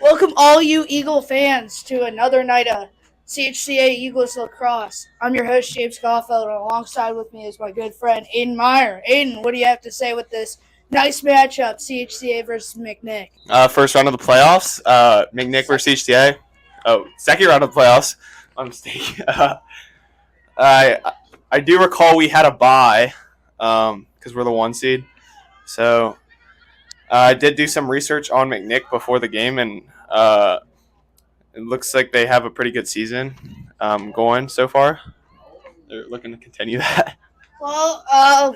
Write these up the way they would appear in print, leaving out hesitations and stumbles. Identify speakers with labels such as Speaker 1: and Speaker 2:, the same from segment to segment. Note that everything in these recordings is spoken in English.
Speaker 1: Welcome all you Eagle fans to another night of CHCA Eagles Lacrosse. I'm your host, James Caulfield, and alongside with me is my good friend, Aiden Meyer. Aiden, what do you have to say with this nice matchup, CHCA versus McNick?
Speaker 2: First round of the playoffs, McNick versus CHCA. Oh, second round of the playoffs. My mistake. I do recall we had a bye because we're the 1 seed. So I did do some research on McNick before the game, and it looks like they have a pretty good season going so far. They're looking to continue that.
Speaker 1: Well,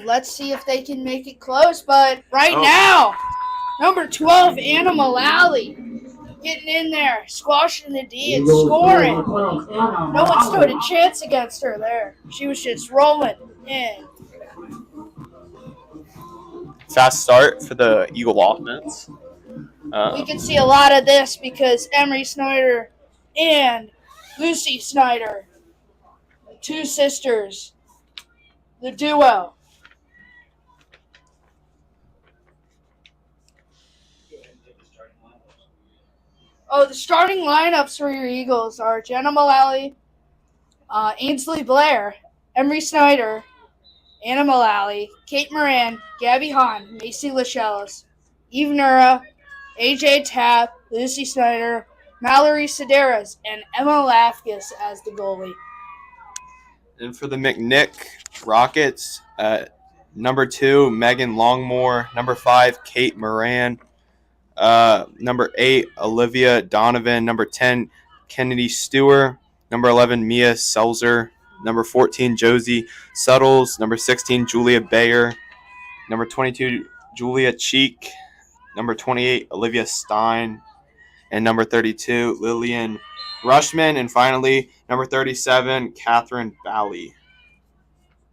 Speaker 1: let's see if they can make it close. But now, number 12, Animal Alley, getting in there, squashing the D and scoring. No one stood a chance against her there. She was just rolling in.
Speaker 2: Fast start for the Eagle offense.
Speaker 1: We can see a lot of this because Emery Snyder and Lucy Snyder, two sisters, the duo. Oh, the starting lineups for your Eagles are Jenna Mullally, Ainsley Blair, Emery Snyder, Anna Mullally, Kate Moran, Gabby Hahn, Macy Lachelles, Eve Nura, AJ Tapp, Lucy Snyder, Mallory Sedaris, and Emma Lafkus as the goalie.
Speaker 2: And for the McNick Rockets, number 2, Megan Longmore. Number 5, Kate Moran. Number 8, Olivia Donovan. Number 10, Kennedy Stewart. Number 11, Mia Selzer. Number 14, Josie Suttles. Number 16, Julia Bayer. Number 22, Julia Cheek. Number 28, Olivia Stein. And number 32, Lillian Rushman. And finally, number 37, Catherine Valley.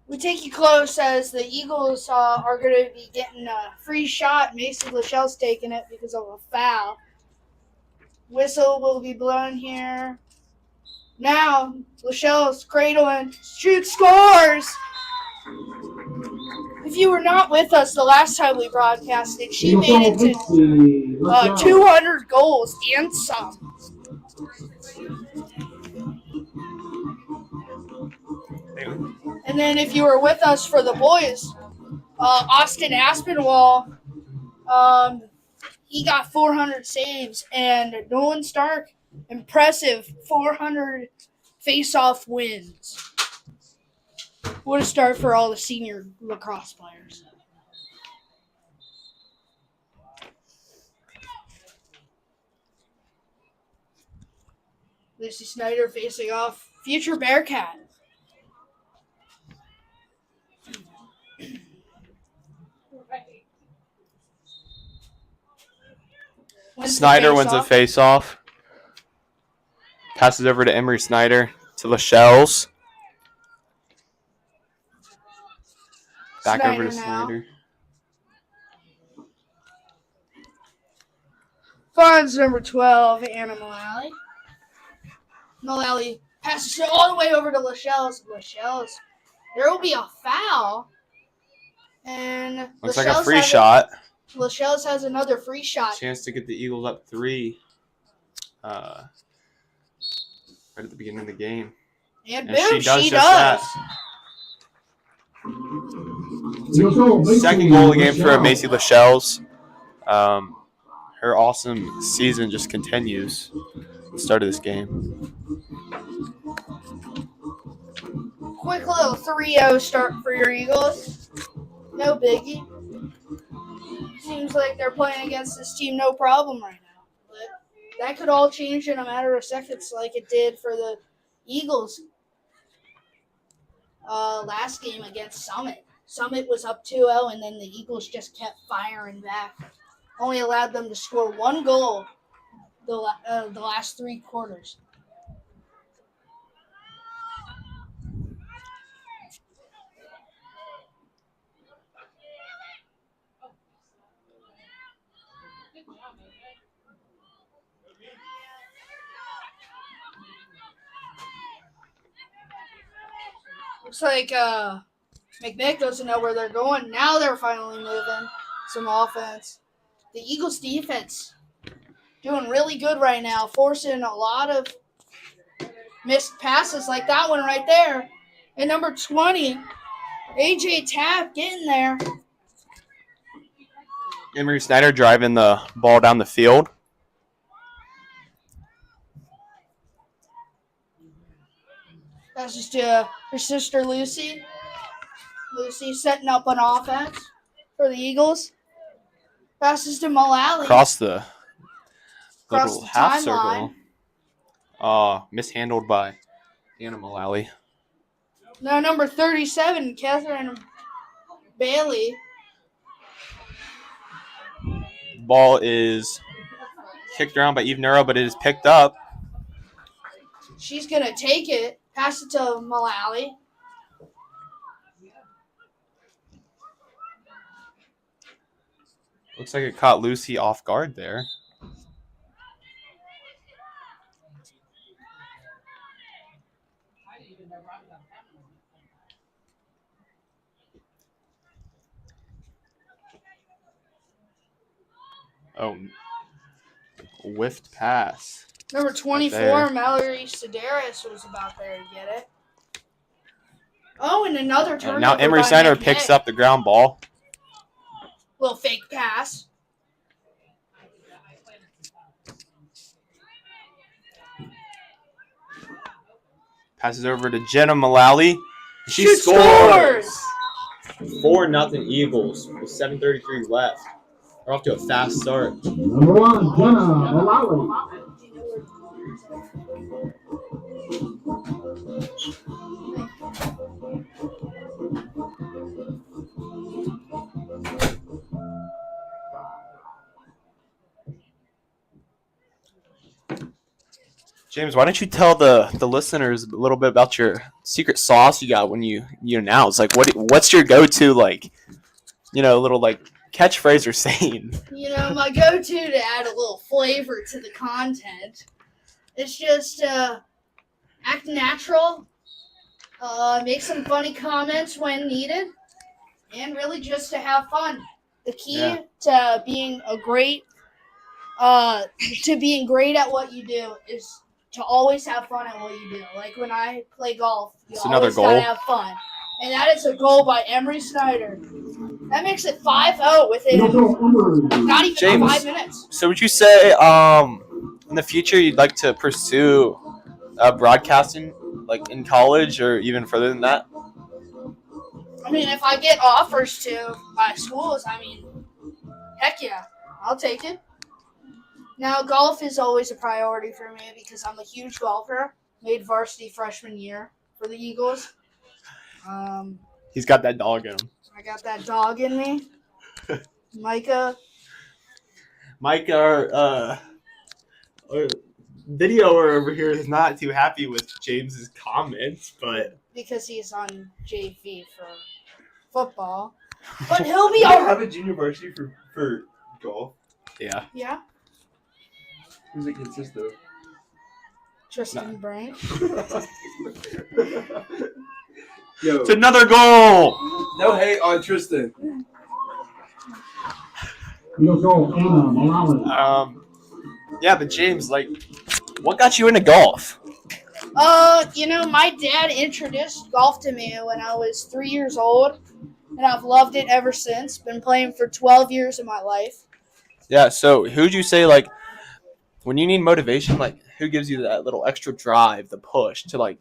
Speaker 1: We take you close as the Eagles are going to be getting a free shot. Macy Lachelle's taking it because of a foul. Whistle will be blown here. Now, Lachelle's cradling. Shoot, scores! If you were not with us the last time we broadcasted, she made it to 200 goals and some. And then if you were with us for the boys, Austin Aspinwall, he got 400 saves, and Nolan Stark, impressive 400 face-off wins. What a start for all the senior lacrosse players. Lucy Snyder facing off future Bearcat.
Speaker 2: Snyder wins a face-off. Passes over to Emery Snyder to Lachelles. Back over to Snyder.
Speaker 1: Finds number 12, Anna Mullally. Mullally passes it all the way over to Lachelles. Lachelles, there will be a foul. And
Speaker 2: looks like a free shot.
Speaker 1: Lachelles has another free shot.
Speaker 2: Chance to get the Eagles up 3 right at the beginning of the game.
Speaker 1: And boom, she does.
Speaker 2: Second goal of the game for Macy Lachelles. Her awesome season just continues at the start of this game.
Speaker 1: Quick little 3-0 start for your Eagles. No biggie. Seems like they're playing against this team no problem right now. But that could all change in a matter of seconds like it did for the Eagles last game against Summit. Summit was up 2-0, and then the Eagles just kept firing back. Only allowed them to score 1 goal the last 3 quarters. Looks like McNick doesn't know where they're going. Now they're finally moving some offense. The Eagles' defense doing really good right now, forcing a lot of missed passes like that one right there. And number 20, AJ Tapp getting there.
Speaker 2: Emery Snyder driving the ball down the field.
Speaker 1: That's just her sister Lucy. Lucy setting up an offense for the Eagles. Passes to Mullally.
Speaker 2: Across the
Speaker 1: Across
Speaker 2: little
Speaker 1: the
Speaker 2: half
Speaker 1: timeline.
Speaker 2: circle. Mishandled by Anna Mullally.
Speaker 1: Now number 37, Catherine Bailey.
Speaker 2: Ball is kicked around by Eve Nero, but it is picked up.
Speaker 1: She's going to take it. Pass it to Mullally.
Speaker 2: Looks like it caught Lucy off guard there. Oh, whiffed pass.
Speaker 1: Number 24,
Speaker 2: Right
Speaker 1: Mallory Sedaris was about there to get it. Oh, and another turnover.
Speaker 2: Now Emery
Speaker 1: by
Speaker 2: Snyder
Speaker 1: McNick.
Speaker 2: picks up the ground ball.
Speaker 1: Little fake pass.
Speaker 2: Passes over to Jenna Mullally. She
Speaker 1: scores!
Speaker 2: 4-0 Eagles with 7:33 left. We're off to a fast start.
Speaker 3: Number 1, Jenna Mullally.
Speaker 2: James, why don't you tell the listeners a little bit about your secret sauce you got when you announce? Like, what's your go-to, like, little, like, catchphrase or saying?
Speaker 1: My go-to to add a little flavor to the content is just act natural, make some funny comments when needed, and really just to have fun. The key to being great at what you do is to always have fun at what you do. Like when I play golf, you always gotta have fun. And that is a goal by Emery Snyder. That makes it 5-0 within not even
Speaker 2: James,
Speaker 1: 5 minutes.
Speaker 2: So would you say in the future you'd like to pursue broadcasting, like in college or even further than that?
Speaker 1: I mean, if I get offers to by schools, heck yeah, I'll take it. Now, golf is always a priority for me because I'm a huge golfer. Made varsity freshman year for the Eagles.
Speaker 2: He's got that dog in him.
Speaker 1: I got that dog in me. Micah,
Speaker 2: our videoer over here is not too happy with James's comments, but
Speaker 1: because he's on JV for football. But he'll be all right.
Speaker 4: Have a junior varsity for golf.
Speaker 2: Yeah.
Speaker 1: Yeah.
Speaker 4: Who's it consist of?
Speaker 1: Tristan Brank.
Speaker 4: Yo,
Speaker 2: It's another goal.
Speaker 4: no hate on Tristan.
Speaker 3: Field goal, Anna Mullally.
Speaker 2: Yeah, but James, like, what got you into golf?
Speaker 1: My dad introduced golf to me when I was 3 years old, and I've loved it ever since. Been playing for 12 years of my life.
Speaker 2: Yeah, so who'd you say, like, when you need motivation, like, who gives you that little extra drive, the push to, like,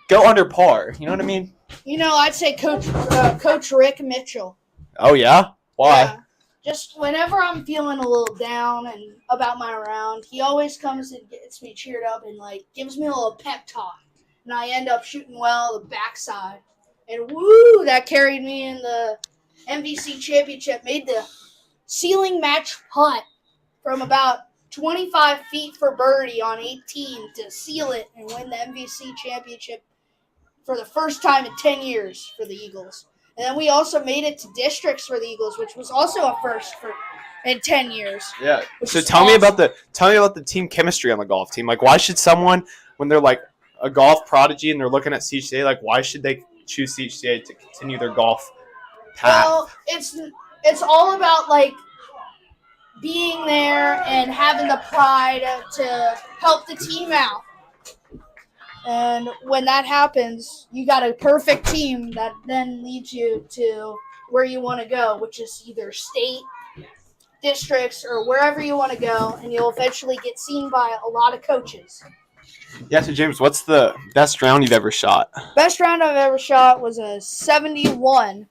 Speaker 2: go under par? You know what I mean?
Speaker 1: I'd say Coach Rick Mitchell.
Speaker 2: Oh, yeah? Why?
Speaker 1: Yeah. Just whenever I'm feeling a little down and about my round, he always comes and gets me cheered up and, like, gives me a little pep talk. And I end up shooting well the backside. And, woo, that carried me in the MVC championship. Made the ceiling match putt from about 25 feet for birdie on 18 to seal it and win the MVC championship for the first time in 10 years for the Eagles. And then we also made it to districts for the Eagles, which was also a first in 10 years.
Speaker 2: Yeah. So
Speaker 1: is
Speaker 2: tell me
Speaker 1: awesome.
Speaker 2: about the team chemistry on the golf team. Like, why should someone, when they're like a golf prodigy and they're looking at CHCA, like, why should they choose CHCA to continue their golf path?
Speaker 1: Well, it's all about, like, being there and having the pride to help the team out. And when that happens, you got a perfect team that then leads you to where you want to go, which is either state, districts, or wherever you want to go, and you'll eventually get seen by a lot of coaches.
Speaker 2: Yeah, so James, what's the best round you've ever shot?
Speaker 1: Best round I've ever shot was a 71.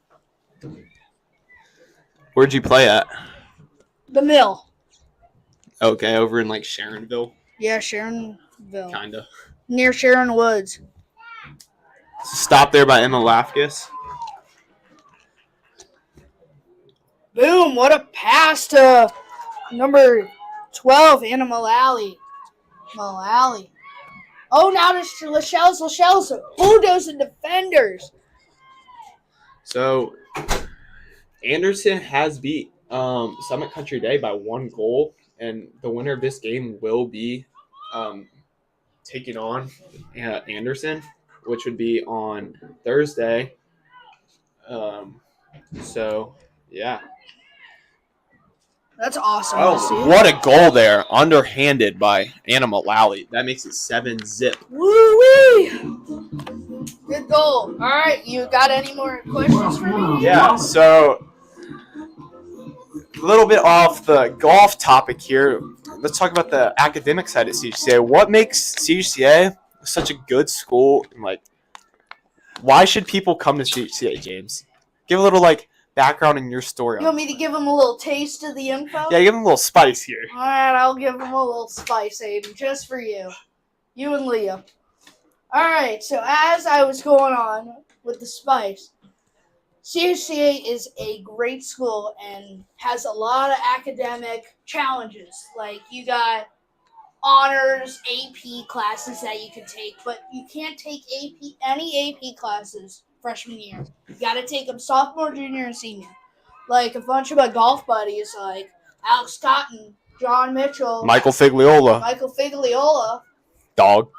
Speaker 2: Where'd you play at?
Speaker 1: The Mill.
Speaker 2: Okay, over in like Sharonville,
Speaker 1: Yeah, Sharonville.
Speaker 2: kinda.
Speaker 1: Near Sharon Woods.
Speaker 2: Stop there by Emma Lafkus.
Speaker 1: Boom, what a pass to number 12, Anna Mullally. Oh, now there's Lachelle's bulldozing defenders.
Speaker 2: So Anderson has beat Summit Country Day by 1 goal, and the winner of this game will be taking on Anderson, which would be on Thursday. So, yeah.
Speaker 1: That's awesome to see.
Speaker 2: Oh, what a goal there. Underhanded by Anna Mullally. That makes it 7-zip.
Speaker 1: Woo-wee! Good goal. All right, you got any more questions for me?
Speaker 2: Yeah, so a little bit off the golf topic here. Let's talk about the academic side at CHCA. What makes CHCA such a good school? And, like, why should people come to CHCA, James? Give a little, like, background in your story.
Speaker 1: You want me to give them a little taste of the info?
Speaker 2: Yeah, give them a little spice here.
Speaker 1: All right, I'll give them a little spice, Aiden, just for you. You and Leah. All right, so as I was going on with the spice, CHCA is a great school and has a lot of academic challenges. Like, you got honors, AP classes that you can take, but you can't take any AP classes freshman year. You got to take them sophomore, junior, and senior. Like a bunch of my golf buddies, like Alex Cotton, John Mitchell,
Speaker 2: Michael Figliola. Dog.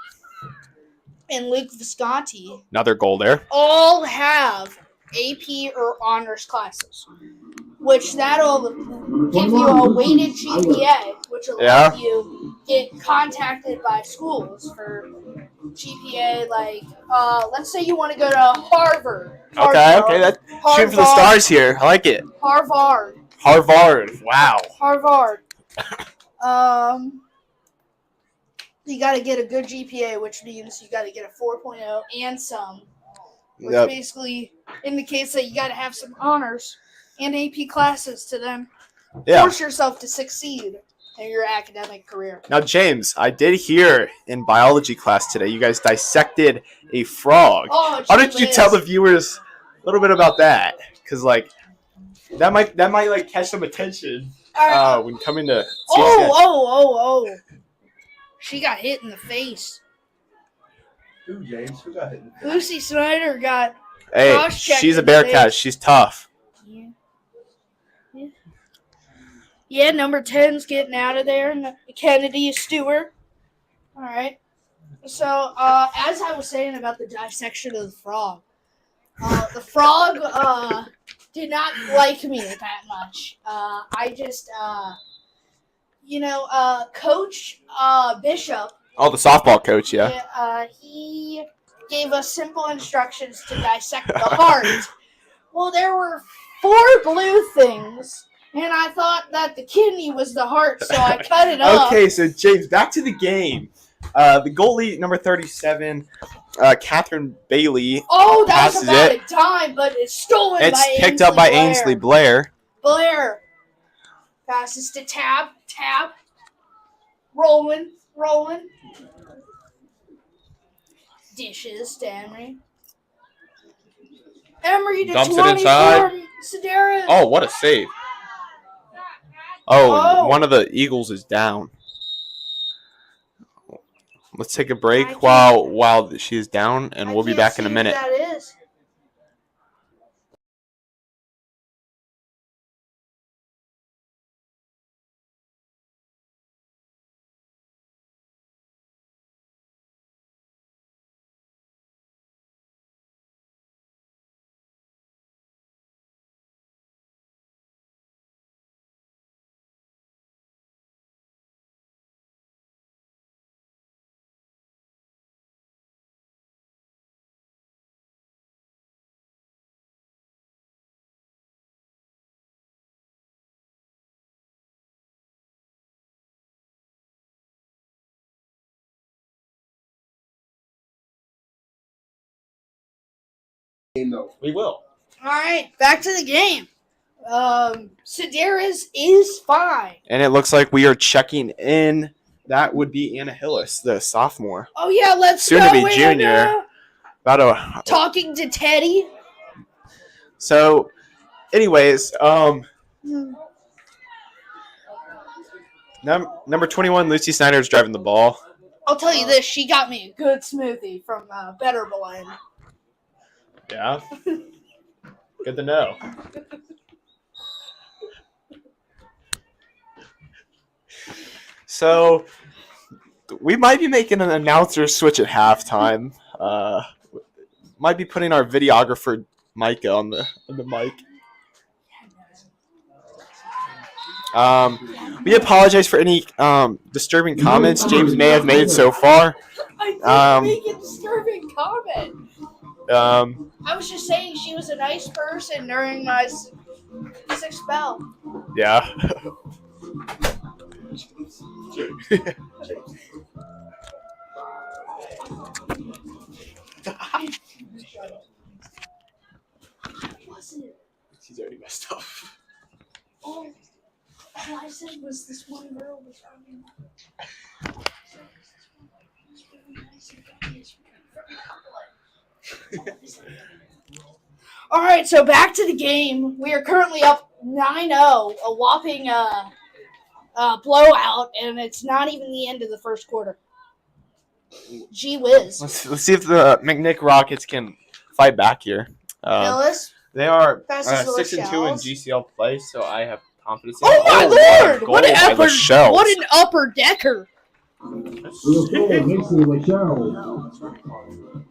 Speaker 1: and Luke Visconti
Speaker 2: Another goal there.
Speaker 1: all have AP or honors classes, which that'll give you a weighted GPA, which will let you get contacted by schools for GPA. Like, let's say you want to go to Harvard.
Speaker 2: Okay, that's shooting for the stars here. I like it.
Speaker 1: Harvard.
Speaker 2: Wow.
Speaker 1: Harvard. You got to get a good GPA, which means you got to get a 4.0 and some, which basically indicates that you got to have some honors and AP classes to then force yourself to succeed in your academic career.
Speaker 2: Now, James, I did hear in biology class today you guys dissected a frog.
Speaker 1: Oh,
Speaker 2: how did you tell the viewers a little bit about that? Because, like, that might like catch some attention when coming to.
Speaker 1: Oh! She got hit in the face.
Speaker 4: Who, James? Who got hit in the face?
Speaker 1: Lucy Snyder got.
Speaker 2: Hey, she's a Bearcat. She's tough.
Speaker 1: Yeah, number 10's getting out of there. Kennedy Stewart. All right. So, as I was saying about the dissection of the frog did not like me that much. I just, Coach Bishop.
Speaker 2: Oh, the softball coach,
Speaker 1: He gave us simple instructions to dissect the heart. Well, there were 4 blue things. And I thought that the kidney was the heart, so I cut it up.
Speaker 2: Okay, so James, back to the game. The goalie, number 37, Catherine Bailey.
Speaker 1: Oh, that was about a dime, but it's stolen by Ainsley.
Speaker 2: It's picked up by Ainsley Blair.
Speaker 1: Passes to tap. Rolling. Dishes to Emery. Emery to
Speaker 2: Dumps
Speaker 1: 24.
Speaker 2: it inside.
Speaker 1: Sedaris.
Speaker 2: Oh, what a save. Oh, one of the Eagles is down. Let's take a break while she is down, and we'll be back in a minute.
Speaker 1: Who that is.
Speaker 4: game though.
Speaker 2: We will.
Speaker 1: All right, back to the game. Sedaris is fine.
Speaker 2: And it looks like we are checking in. That would be Anna Hillis, the sophomore.
Speaker 1: Oh yeah, let's
Speaker 2: Soon
Speaker 1: go,
Speaker 2: to be junior.
Speaker 1: Anna.
Speaker 2: About a
Speaker 1: Talking to Teddy.
Speaker 2: So, anyways, number 21, Lucy Snyder is driving the ball.
Speaker 1: I'll tell you this: she got me a good smoothie from Better Blend.
Speaker 2: Yeah. Good to know. So, we might be making an announcer switch at halftime. Might be putting our videographer Micah on the mic. We apologize for any disturbing comments James may have made so far.
Speaker 1: I didn't make a disturbing comment. I was just saying she was a nice person during my physics spell.
Speaker 2: Yeah. He's already messed up.
Speaker 1: All I said was this one girl was running. All right, so back to the game. We are currently up 9-0, a whopping blowout, and it's not even the end of the first quarter. Gee whiz.
Speaker 2: Let's see if the McNick Rockets can fight back here.
Speaker 1: Phyllis?
Speaker 2: They are
Speaker 1: Passes to
Speaker 2: 6-2 in
Speaker 1: Lachelles.
Speaker 2: GCL play, so I have confidence in
Speaker 1: Oh my lord! What an upper decker!
Speaker 3: We'll go Macy Lachelle.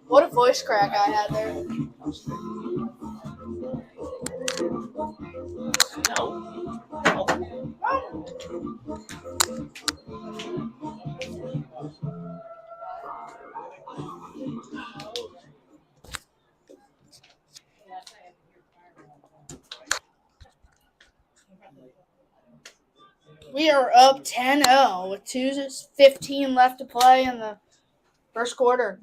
Speaker 1: What a voice crack I had there. We are up 10-0 with 2:15 left to play in the first quarter.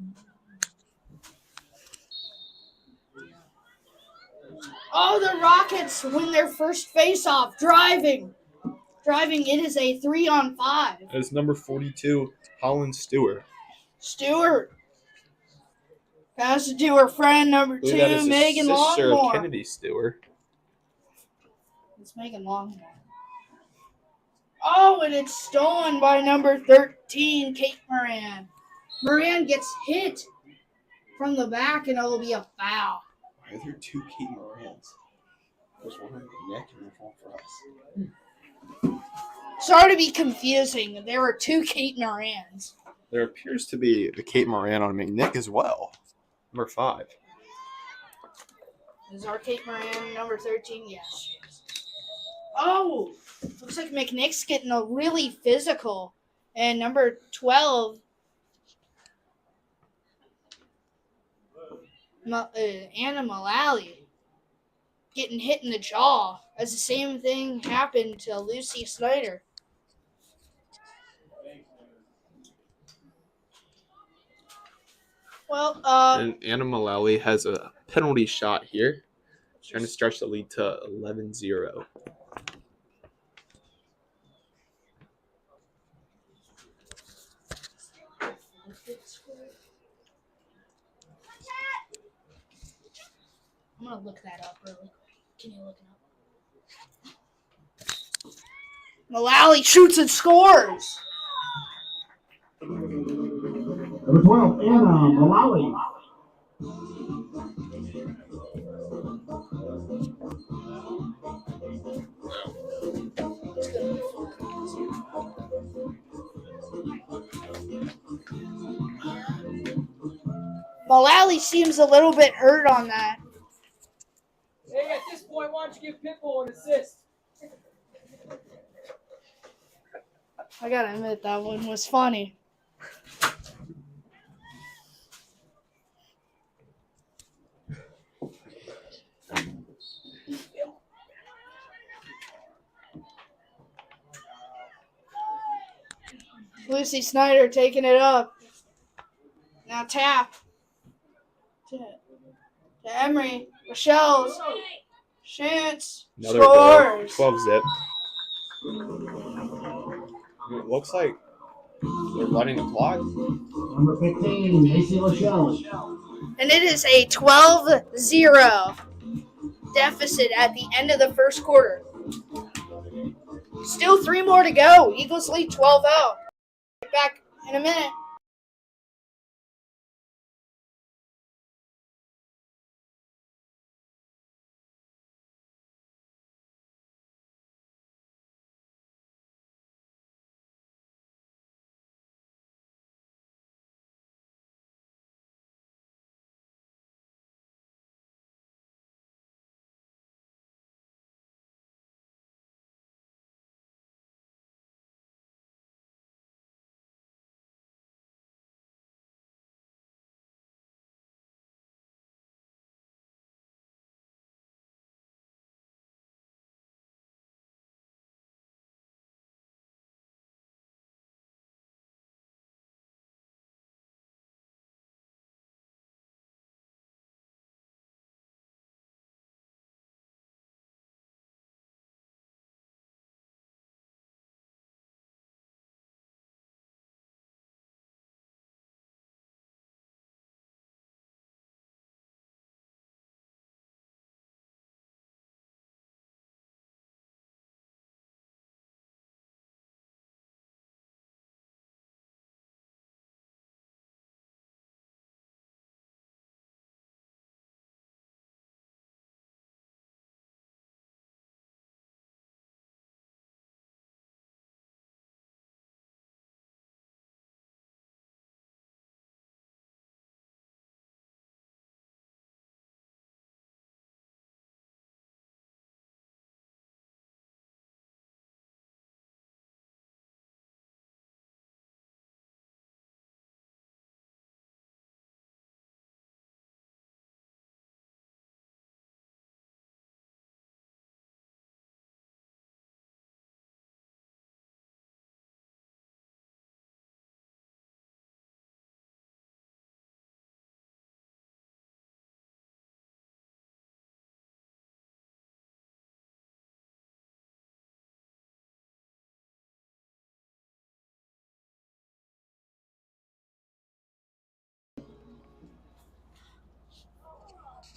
Speaker 1: Oh, the Rockets win their first face-off. Driving. It is a 3-on-5.
Speaker 2: It's number 42, Holland Stewart.
Speaker 1: Stewart. Pass it to her friend, number 2, Megan
Speaker 2: Sister
Speaker 1: Longmore.
Speaker 2: Kennedy Stewart.
Speaker 1: It's Megan Longmore. Oh, and it's stolen by number 13, Kate Moran. Moran gets hit from the back, and it'll be a foul.
Speaker 2: Why are there two Kate Morans? There's one on the neck and there's one for us.
Speaker 1: Sorry to be confusing. There were 2 Kate Morans.
Speaker 2: There appears to be a Kate Moran on McNick as well. Number 5.
Speaker 1: Is our Kate Moran number 13? Yes. Oh, looks like McNick's getting a really physical. And number 12, Anna Mullally, getting hit in the jaw. As the same thing happened to Lucy Snyder. Well,
Speaker 2: And Anna Mullally has a penalty shot here, trying to stretch the lead to 11-0.
Speaker 1: I'm going to look that up really quick. Can you look it up? Mullally shoots and scores.
Speaker 3: Number 12, Anna Mullally.
Speaker 1: Mullally seems a little bit hurt on that.
Speaker 5: Hey, at this point, why don't you give Pitbull an assist?
Speaker 1: I gotta admit, that one was funny. Lucy Snyder taking it up. Now tap. To to Emery. Rochelle's shoots.
Speaker 2: Another goal.
Speaker 1: Scores.
Speaker 2: 12 zip. It looks like they're running the clock.
Speaker 3: Number 15, Macy Lachelle.
Speaker 1: And it is a 12-0 deficit at the end of the first quarter. Still 3 more to go. Eagles lead 12-0. Back in a minute.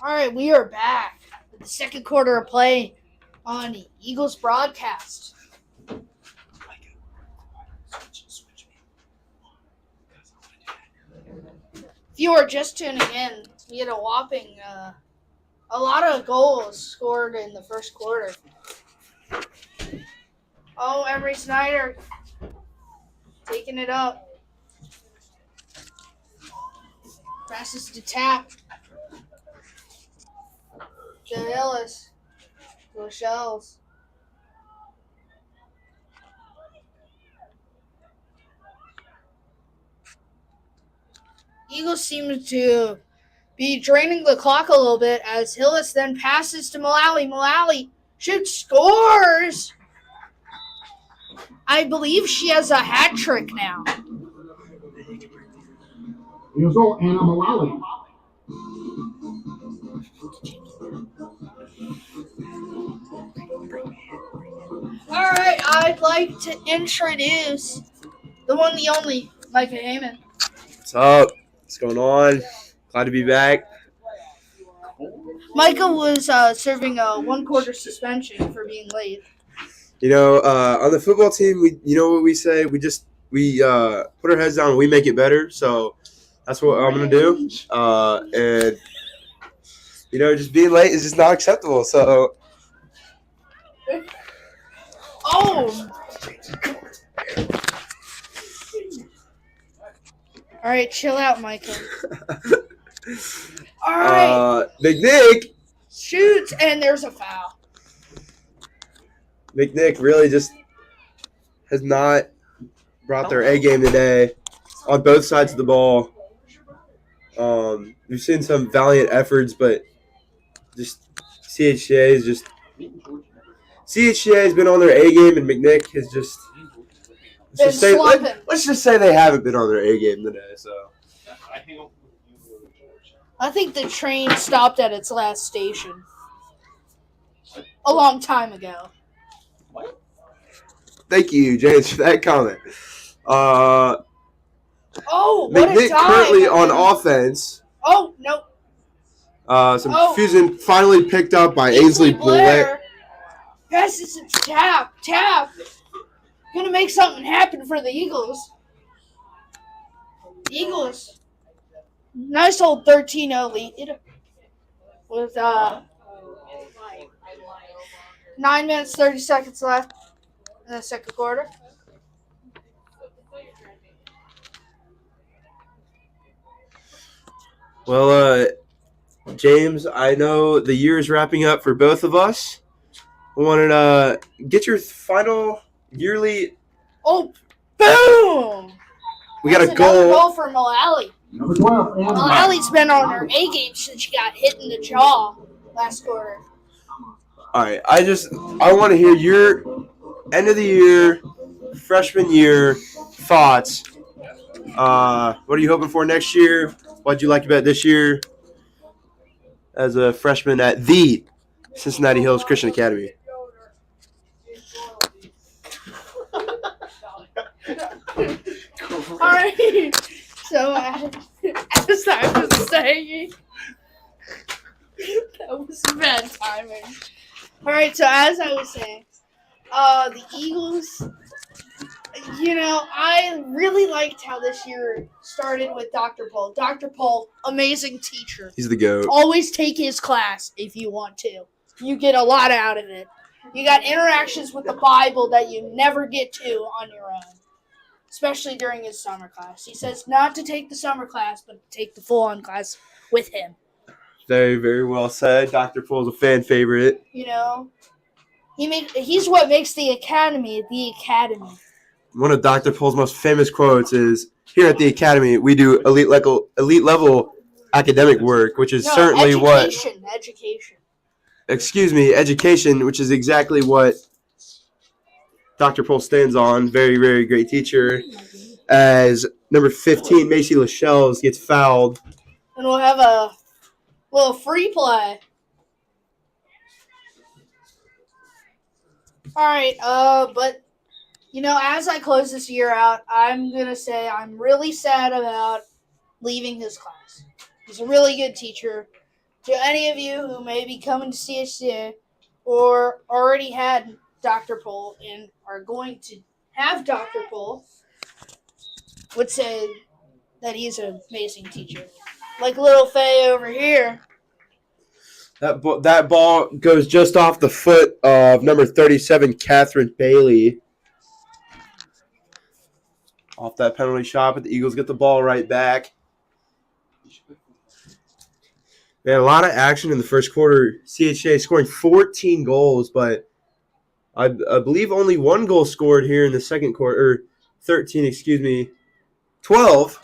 Speaker 1: All right, we are back with the second quarter of play on the Eagles broadcast. If you are just tuning in, we had a whopping a lot of goals scored in the first quarter. Oh, Emery Snyder taking it up. Passes to Tap. To Hillis. To Shells. Eagles seem to be draining the clock a little bit as Hillis then passes to Mullally. Mullally shoots, scores! I believe she has a hat trick now.
Speaker 3: Here's goal, Anna Mullally.
Speaker 1: All right, I'd like to introduce the one, the only, Micah Heyman.
Speaker 6: What's up? What's going on? Glad to be back.
Speaker 1: Micah was serving a 1-quarter suspension for being late.
Speaker 6: You know, on the football team, you know what we say? We put our heads down and we make it better. So that's what I'm gonna do. And you know, just being late is just not acceptable. So.
Speaker 1: Oh. All right, chill out, Micah. All right.
Speaker 6: Big Nick
Speaker 1: shoots, and there's a foul.
Speaker 6: Big Nick really just has not brought their A game today on both sides of the ball. We've seen some valiant efforts, but just CHCA has been on their A game, and McNick has just let's just say they haven't been on their A game today. So
Speaker 1: I think the train stopped at its last station a long time ago.
Speaker 6: Thank you, James, for that comment.
Speaker 1: Oh, what a
Speaker 6: McNick
Speaker 1: time!
Speaker 6: currently on
Speaker 1: man.
Speaker 6: offense.
Speaker 1: Oh, no.
Speaker 6: Some confusion finally picked up by Ainsley Blair.
Speaker 1: Passes it to Tap. Gonna make something happen for the Eagles. Eagles. Nice old 13-0 lead. With 9 minutes, 30 seconds left in the second quarter.
Speaker 6: Well, James, I know the year is wrapping up for both of us. I wanted to get your final yearly.
Speaker 1: Oh, boom!
Speaker 6: We got a
Speaker 1: That's another
Speaker 6: goal.
Speaker 1: goal for Mullally.
Speaker 3: Number 12, Anna.
Speaker 1: Mullally's been on her A game since she got hit in the jaw last quarter.
Speaker 6: All right, I want to hear your end of the year, freshman year thoughts. What are you hoping for next year? What did you like about this year as a freshman at the Cincinnati Hills Christian Academy?
Speaker 1: All right. So as I was saying, that was bad timing. All right. So as I was saying, the Eagles. You know, I really liked how this year started with Dr. Pohl. Dr. Pohl, amazing teacher.
Speaker 6: He's the GOAT.
Speaker 1: Always take his class if you want to. You get a lot out of it. You got interactions with the Bible that you never get to on your own, especially during his summer class. He says not to take the summer class, but to take the full-on class with him.
Speaker 6: Very, very well said. Dr. Pohl's a fan favorite.
Speaker 1: You know, he's what makes the academy the academy.
Speaker 6: One of Dr. Pohl's most famous quotes is, "Here at the academy, we do elite level academic work," which is certainly
Speaker 1: education,
Speaker 6: education, which is exactly what Dr. Pohl stands on. Very, very great teacher. As number 15, Macy Lachelles gets fouled.
Speaker 1: And we'll have a little free play. All right, but you know, as I close this year out, I'm going to say I'm really sad about leaving his class. He's a really good teacher. To any of you who may be coming to CHCA or already had Dr. Pohl and are going to have Dr. Pohl, would say that he's an amazing teacher. Like little Faye over here.
Speaker 6: That ball goes just off the foot of number 37, Catherine Bailey. Off that penalty shot, but the Eagles get the ball right back. We had a lot of action in the first quarter. CHCA scoring 14 goals, but I believe only one goal scored here in the second quarter. Or 13, excuse me. 12.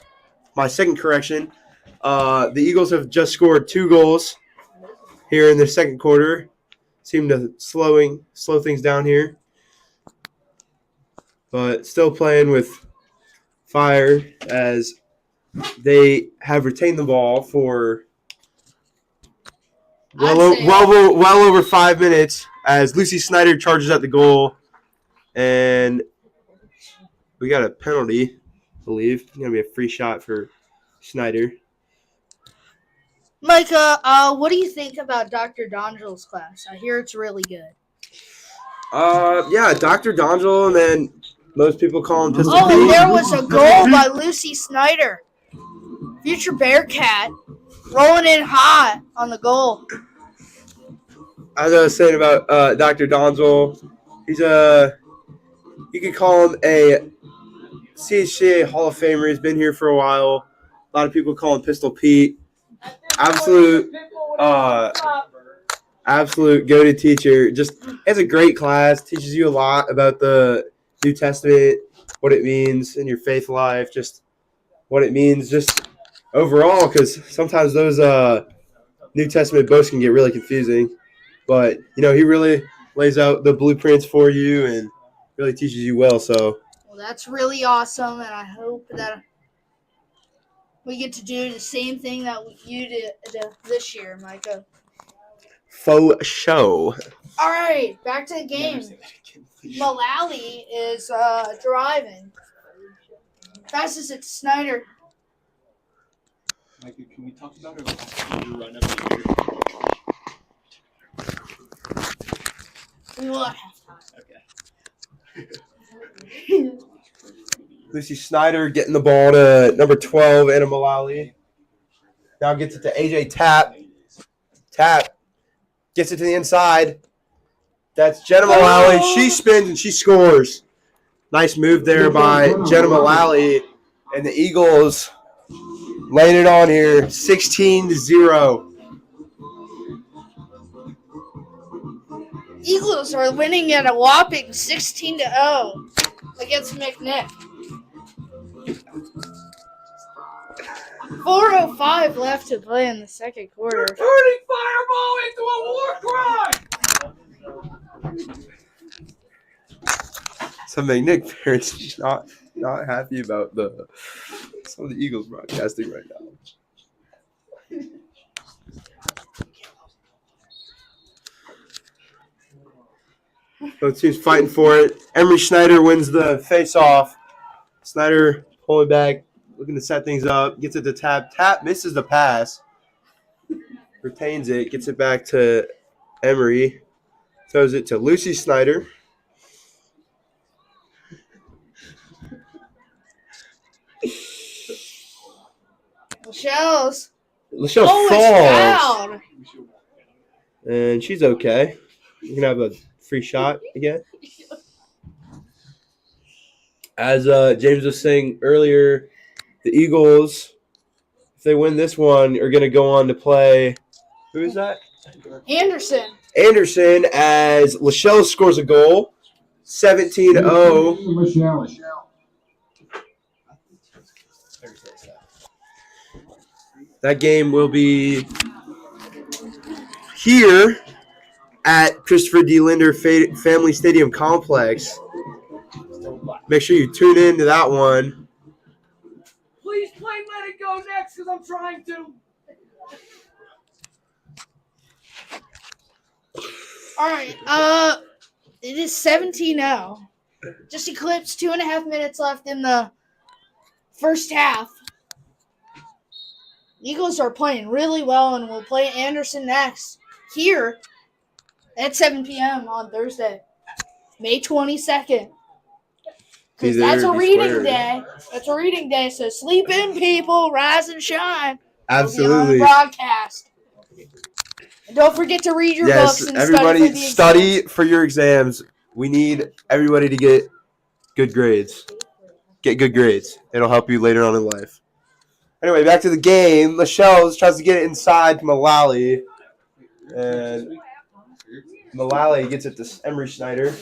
Speaker 6: My second correction. The Eagles have just scored 2 goals here in the second quarter. Seem to slow things down here. But still playing with fire as they have retained the ball for well over 5 minutes as Lucy Snyder charges at the goal. And we got a penalty, I believe. It's going to be a free shot for Snyder.
Speaker 1: Micah, what do you think about Dr. Dongel's class? I hear it's really good.
Speaker 6: Yeah, Dr. Dongel, and then most people call him Pistol
Speaker 1: Oh,
Speaker 6: Pete.
Speaker 1: and there was a goal by Lucy Snyder. Future Bearcat rolling in hot on the goal.
Speaker 6: As I was saying about Dr. Donzel, you could call him a CHCA Hall of Famer. He's been here for a while. A lot of people call him Pistol Pete. Absolute go-to teacher. Just has a great class. Teaches you a lot about the New Testament, what it means in your faith life, just what it means just overall, because sometimes those New Testament books can get really confusing. But, you know, he really lays out the blueprints for you and really teaches you well. So,
Speaker 1: Well, that's really awesome, and I hope we get to do the same thing that you did this year, Micah.
Speaker 6: Faux show.
Speaker 1: All right, back to the game. Mullally is driving. Passes it to Snyder.
Speaker 4: Micah, can we talk about our run of the year?
Speaker 1: We will at halftime.
Speaker 4: Okay.
Speaker 6: Lucy Snyder getting the ball to number 12, Anna Mullally. Now gets it to AJ Tap. Tap gets it to the inside. That's Jenna Mullally. She spins and she scores. Nice move there by Jenna Mullally. And the Eagles laying it on here, 16-0.
Speaker 1: Eagles are winning at a whopping 16-0 against McNick. 4:05 left to play in the second quarter.
Speaker 5: Turning Fireball into a war crime!
Speaker 6: Some McNick parents not happy about some of the Eagles broadcasting right now. Both teams fighting for it. Emery Schneider wins the face-off. Snyder pulling back, looking to set things up. Gets it to Tap. Tap misses the pass. Retains it. Gets it back to Emery. Throws it to Lucy Snyder.
Speaker 1: Lachelle's
Speaker 6: Lachelle falls.
Speaker 1: down.
Speaker 6: And she's okay. You can have a free shot again. As James was saying earlier, the Eagles, if they win this one, are going to go on to play. Who is that?
Speaker 1: Anderson.
Speaker 6: Anderson, as Lachelle scores a goal. 17-0.
Speaker 3: Michelle.
Speaker 6: That game will be here at Christopher D. Linder Family Stadium Complex. Make sure you tune in to that one.
Speaker 5: Please play Let It Go next, because I'm trying to.
Speaker 1: All right. It is 17-0. Just eclipsed 2.5 minutes left in the first half. Eagles are playing really well, and we'll play Anderson next here at 7 p.m. on Thursday, May 22nd. Because that's a reading day. That's a reading day, so sleep in, people. Rise and shine.
Speaker 6: Absolutely.
Speaker 1: We'll be on the broadcast. And don't forget to read your books and
Speaker 6: everybody
Speaker 1: study
Speaker 6: for your exams. We need everybody to get good grades. Get good grades. It'll help you later on in life. Anyway, back to the game. Lachelle tries to get it inside to Mullally. And Mullally gets it to Emery Schneider.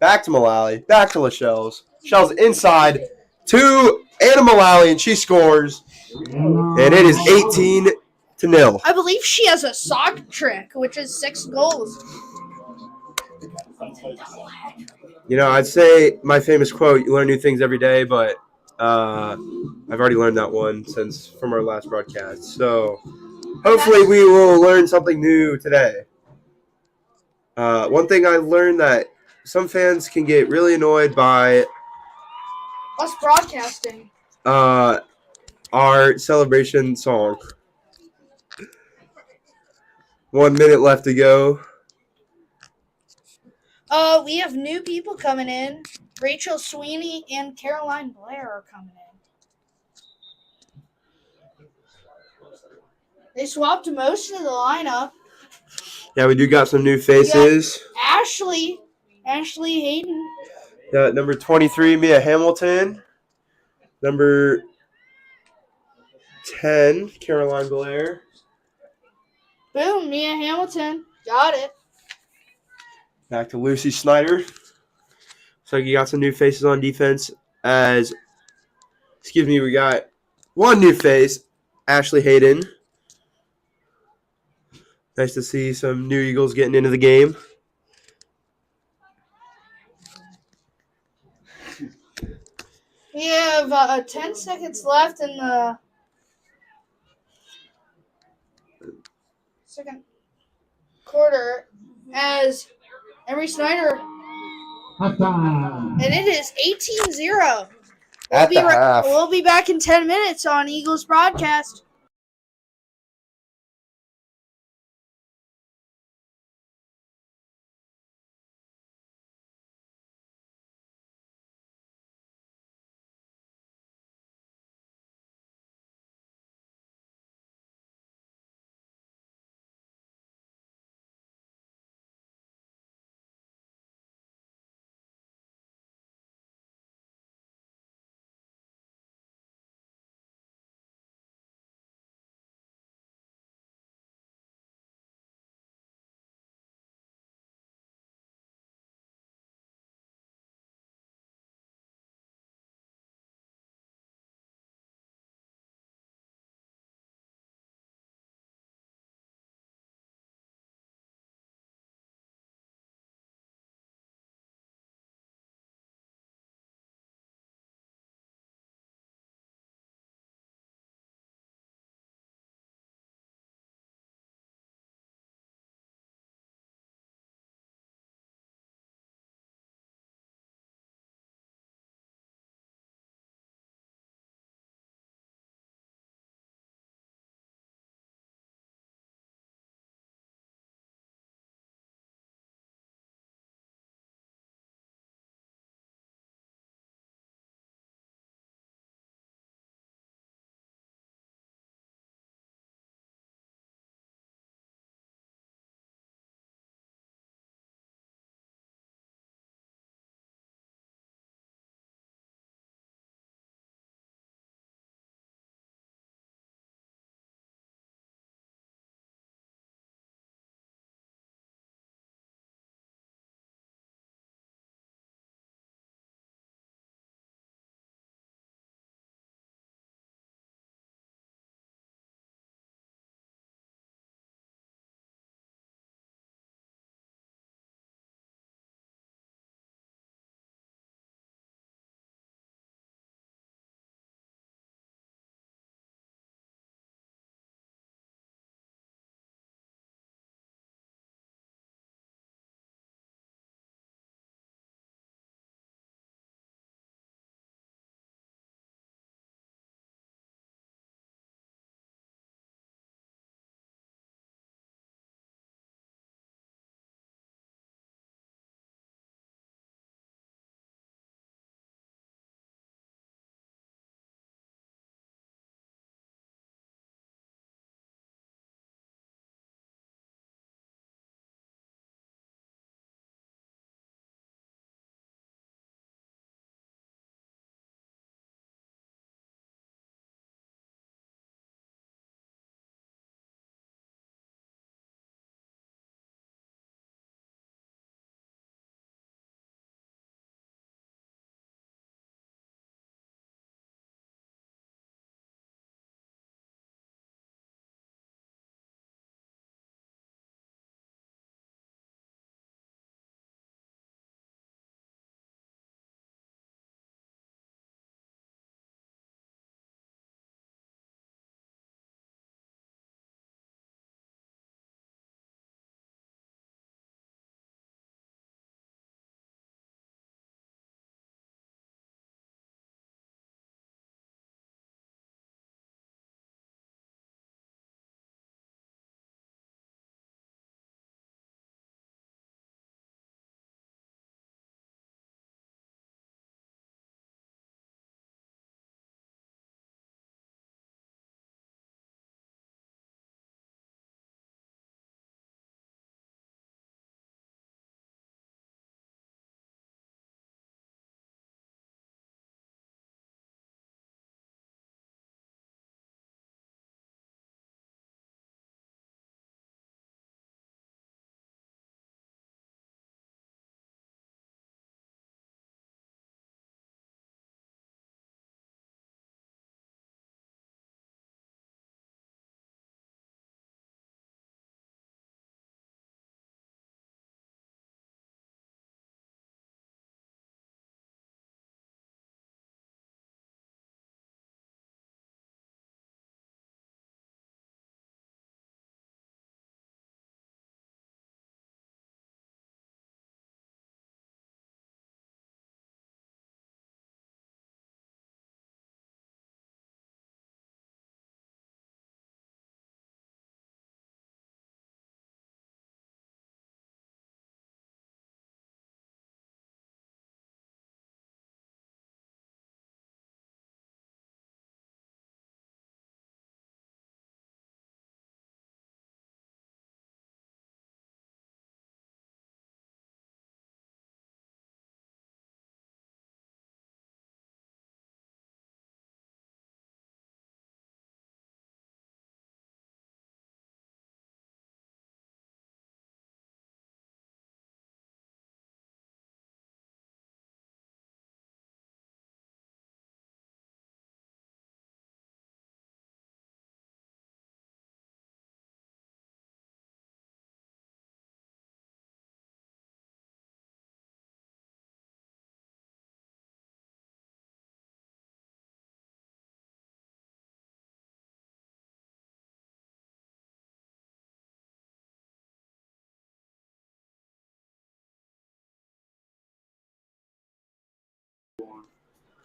Speaker 6: Back to Mullally. Back to Lachelle's. Lachelle's inside to Anna Mullally, and she scores. And it is 18-0.
Speaker 1: I believe she has a sock trick, which is 6 goals.
Speaker 6: You know, I'd say my famous quote, you learn new things every day, but I've already learned that one from our last broadcast. So hopefully we will learn something new today. One thing I learned that some fans can get really annoyed by
Speaker 1: Us broadcasting.
Speaker 6: our celebration song. 1 minute left to go.
Speaker 1: We have new people coming in. Rachel Sweeney and Caroline Blair are coming in. They swapped most of the lineup.
Speaker 6: Yeah, we do got some new faces.
Speaker 1: Ashley Hayden.
Speaker 6: Number 23, Mia Hamilton. Number 10, Caroline Blair.
Speaker 1: Boom, Mia Hamilton. Got it.
Speaker 6: Back to Lucy Snyder. So you got some new faces on defense. We got one new face, Ashley Hayden. Nice to see some new Eagles getting into the game.
Speaker 1: We have 10 seconds left in the second quarter as Emery Snyder,
Speaker 3: Halftime.
Speaker 1: and it is 18-0.
Speaker 6: At the half.
Speaker 1: We'll be back in 10 minutes on Eagles broadcast.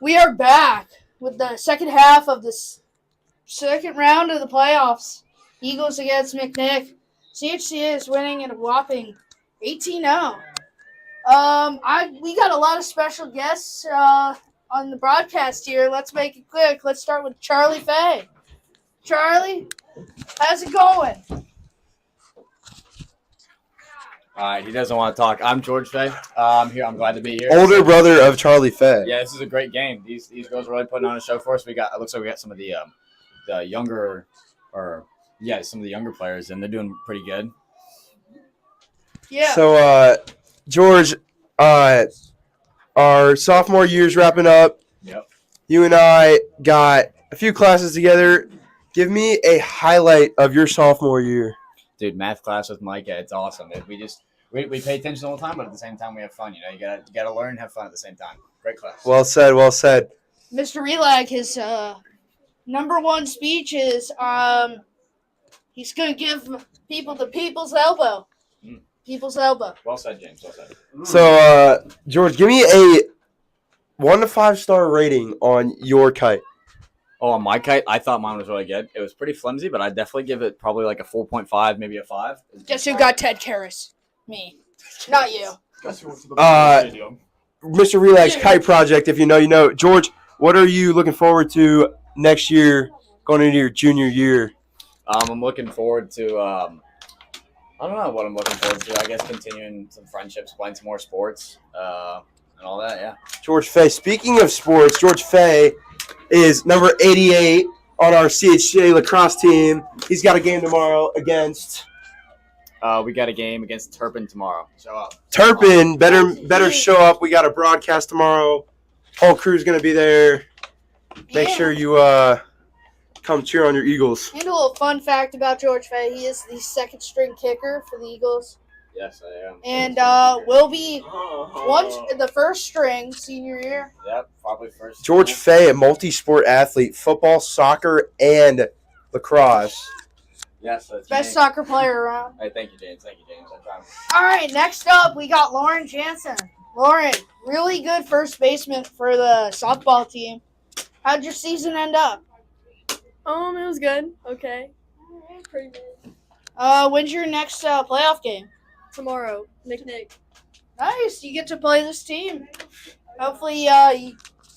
Speaker 1: We are back with the second half of this second round of the playoffs. Eagles against McNick. CHCA is winning in a whopping 18-0. We got a lot of special guests on the broadcast here. Let's make it quick. Let's start with Charlie Fay. Charlie, how's it going?
Speaker 7: All right, he doesn't want to talk. I'm George Fay. I'm here. I'm glad to be here.
Speaker 6: Older brother of Charlie Fay.
Speaker 7: Yeah, this is a great game. These girls are really putting on a show for us. It looks like we got some of the younger, some of the younger players, and they're doing pretty good.
Speaker 1: Yeah.
Speaker 6: So, George, our sophomore year's wrapping up.
Speaker 7: Yep.
Speaker 6: You and I got a few classes together. Give me a highlight of your sophomore year.
Speaker 7: Dude, math class with Micah, it's awesome. We pay attention all the time, but at the same time we have fun. You gotta learn and have fun at the same time. Great class.
Speaker 6: Well said.
Speaker 1: Mr. Relag, his number one speech is he's going to give people the people's elbow. People's elbow.
Speaker 7: Well said, James. Well said.
Speaker 6: So, George, give me a 1 to 5 star rating on your kite.
Speaker 7: Oh, on my kite, I thought mine was really good. It was pretty flimsy, but I'd definitely give it probably like a 4.5, maybe a 5.
Speaker 1: Guess who got Ted Karras? Me. Not you.
Speaker 6: Mr. Relag's kite project, if you know, you know. George, what are you looking forward to next year going into your junior year?
Speaker 7: I'm looking forward to, I don't know what I'm looking forward to. I guess continuing some friendships, playing some more sports, and all that, yeah.
Speaker 6: George Fay. Speaking of sports, George Fay is number 88 on our CHCA lacrosse team. He's got a game tomorrow against
Speaker 7: We got a game against Turpin tomorrow. Show up.
Speaker 6: Turpin. Better show up. We got a broadcast tomorrow. Whole crew's gonna be there. Make sure you come cheer on your Eagles.
Speaker 1: And a little fun fact about George Fay, he is the second string kicker for the Eagles.
Speaker 7: Yes, I am.
Speaker 1: And will be the first string senior year.
Speaker 7: Yep, probably first.
Speaker 6: George Fay, a multi-sport athlete, football, soccer, and lacrosse.
Speaker 7: Yes, that's
Speaker 1: Best
Speaker 7: me.
Speaker 1: soccer player around.
Speaker 7: Hey, thank you, James. I promise.
Speaker 1: All right, next up, we got Lauren Jansen. Lauren, really good first baseman for the softball team. How'd your season end up?
Speaker 8: It was good. Okay. Pretty good.
Speaker 1: When's your next playoff game?
Speaker 8: Tomorrow, Nick.
Speaker 1: Nice, you get to play this team. Hopefully,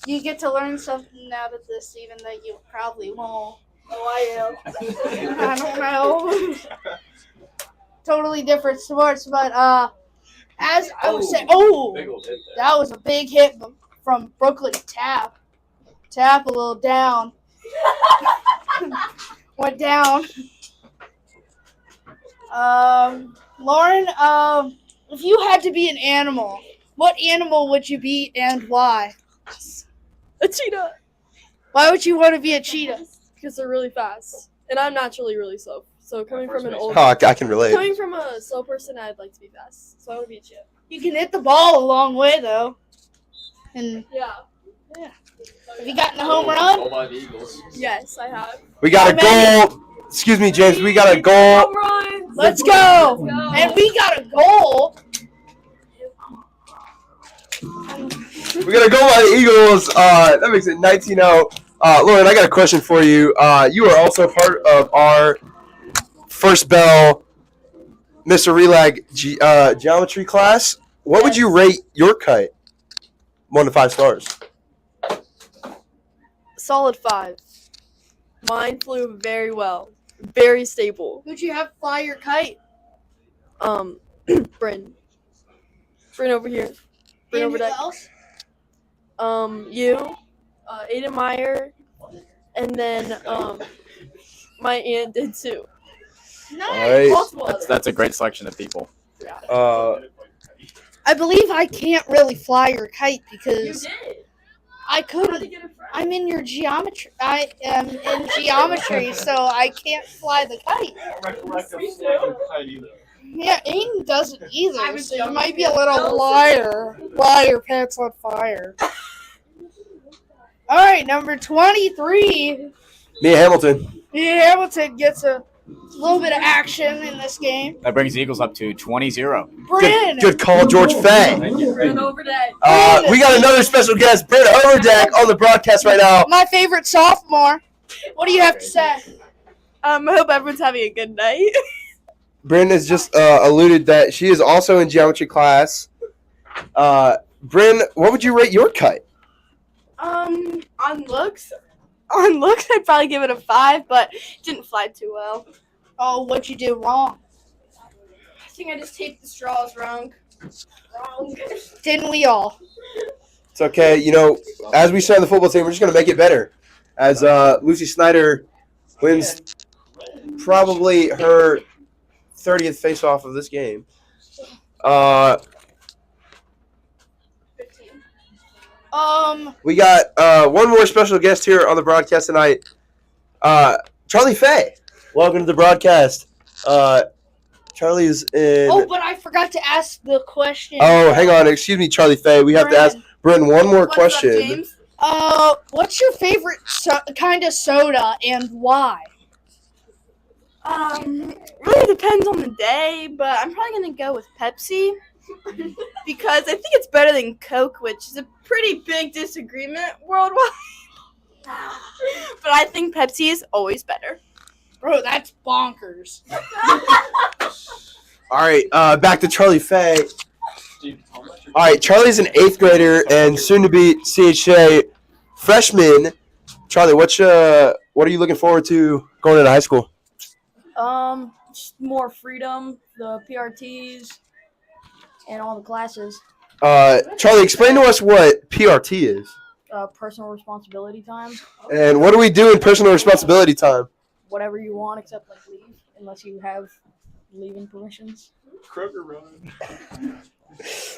Speaker 1: you get to learn something out of this, even though you probably won't. Oh, I don't know. Totally different sports, but as I was saying,
Speaker 7: Big old hit there.
Speaker 1: that was a big hit from Brooklyn Tap. Tap a little down. Went down. Lauren, if you had to be an animal, what animal would you be and why?
Speaker 8: A cheetah.
Speaker 1: Why would you want to be a cheetah?
Speaker 8: Because they're really fast, and I'm naturally really slow. So coming from
Speaker 6: Oh, I can relate.
Speaker 8: coming from a slow person, I'd like to be fast. So I would be a cheetah.
Speaker 1: You can hit the ball a long way, though. And
Speaker 8: Yeah.
Speaker 1: have you gotten a home run?
Speaker 7: All by the Eagles.
Speaker 8: Yes, I have.
Speaker 6: We got a goal. Excuse me, James. We got a goal.
Speaker 8: Home runs.
Speaker 1: Let's go.
Speaker 8: Let's go.
Speaker 1: And we got a goal.
Speaker 6: We got a goal by the Eagles. That makes it 19-0. Lauren, I got a question for you. You are also part of our first bell Mr. Relag geometry class. What would you rate your kite? 1 to 5 stars.
Speaker 8: Solid 5. Mine flew very well. Very stable.
Speaker 1: Who'd you have fly your kite?
Speaker 8: Bryn. Bryn over here. Bryn
Speaker 1: And
Speaker 8: over
Speaker 1: who
Speaker 8: deck.
Speaker 1: else?
Speaker 8: You, Aiden Meyer, and then my aunt did too.
Speaker 1: Nice.
Speaker 6: All right.
Speaker 7: That's a great selection of people.
Speaker 1: I believe I can't really fly your kite because
Speaker 8: did.
Speaker 1: I couldn't. I'm in your geometry. I am in geometry, so I can't fly the kite. Yeah, Aiden doesn't either, so you might be a little liar. Liar, pants on fire. All right, number 23.
Speaker 6: Mia Hamilton.
Speaker 1: Mia Hamilton gets a A little bit of action in this game.
Speaker 7: That brings the Eagles up to 20-0.
Speaker 1: Bryn.
Speaker 6: Good call, George Fay.
Speaker 8: Run over that.
Speaker 6: We got another special guest, Bryn Overdeck, on the broadcast right now.
Speaker 1: My favorite sophomore. What do you have to say?
Speaker 8: I hope everyone's having a good night.
Speaker 6: Bryn has just alluded that she is also in geometry class. Bryn, what would you rate your kite?
Speaker 8: On looks, I'd probably give it a 5, but it didn't fly too well.
Speaker 1: Oh, what'd you do wrong?
Speaker 8: I think I just taped the straws wrong.
Speaker 1: Didn't we all?
Speaker 6: It's okay. As we said on the football team, we're just going to make it better. As Lucy Snyder wins probably her 30th face-off of this game. We got one more special guest here on the broadcast tonight. Charlie Fay. Welcome to the broadcast. Charlie's in...
Speaker 1: Oh, but I forgot to ask the question.
Speaker 6: Oh, hang on. Excuse me, Charlie Fay. We have to ask Bryn one more question.
Speaker 8: What's up, James?
Speaker 1: What's your favorite kind of soda and why?
Speaker 8: Really depends on the day, but I'm probably gonna go with Pepsi because I think it's better than Coke, which is a pretty big disagreement worldwide. But I think Pepsi is always better.
Speaker 1: Bro, that's bonkers.
Speaker 6: All right, back to Charlie Fay. All right, Charlie's an 8th grader and soon-to-be CHCA freshman. Charlie, what are you looking forward to going into high school?
Speaker 9: Just more freedom, the PRTs, and all the classes.
Speaker 6: Charlie, explain to us what PRT is.
Speaker 9: Personal responsibility time.
Speaker 6: And what do we do in personal responsibility time?
Speaker 9: Whatever you want except like leave, unless you have leaving permissions.
Speaker 4: Kroger run.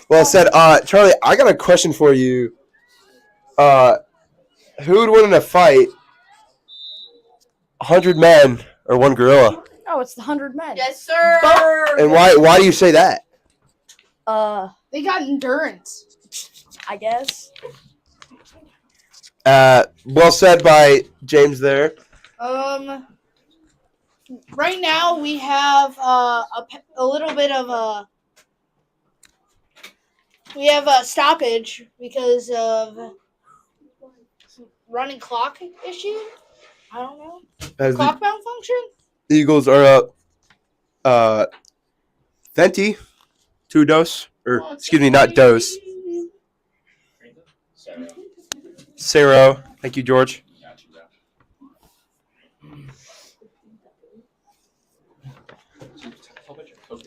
Speaker 6: Well said. Charlie, I got a question for you. Who would win in a fight? 100 men or one gorilla?
Speaker 9: Oh, it's the 100 men.
Speaker 8: Yes, sir.
Speaker 6: And why do you say that?
Speaker 1: They got endurance.
Speaker 9: I guess.
Speaker 6: Well said by James there.
Speaker 1: Right now we have a little bit of a stoppage because of running clock issue. I don't know. Clock malfunction.
Speaker 6: Eagles are up 20 2-2, or excuse me, not dose. Zero. Thank you, George.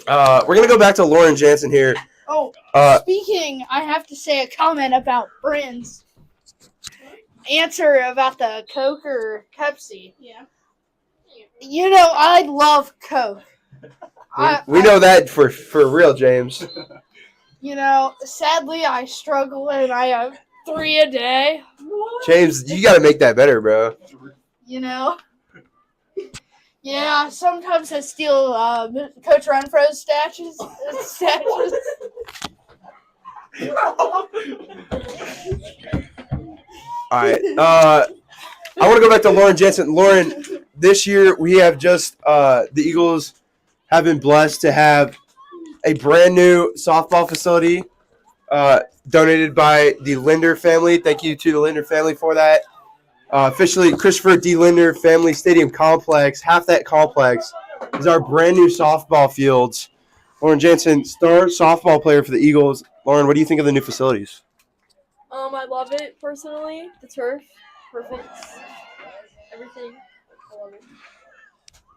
Speaker 6: We're gonna go back to Lauren Jansen here.
Speaker 1: Oh, speaking, I have to say a comment about Bryn's answer about the Coke or Pepsi.
Speaker 8: Yeah.
Speaker 1: I love Coke.
Speaker 6: We know that for real, James.
Speaker 1: Sadly, I struggle and I have 3 a day.
Speaker 6: James, you got to make that better, bro.
Speaker 1: Yeah, sometimes I steal Coach Renfro's stashes.
Speaker 6: All right. I want to go back to Lauren Jensen. Lauren, this year we have just the Eagles have been blessed to have a brand new softball facility donated by the Linder family. Thank you to the Linder family for that. Officially, Christopher D. Linder Family Stadium Complex. Half that complex is our brand new softball fields. Lauren Jansen, star softball player for the Eagles. Lauren, what do you think of the new facilities?
Speaker 8: I love it personally. The turf, perfect. Everything. I love it.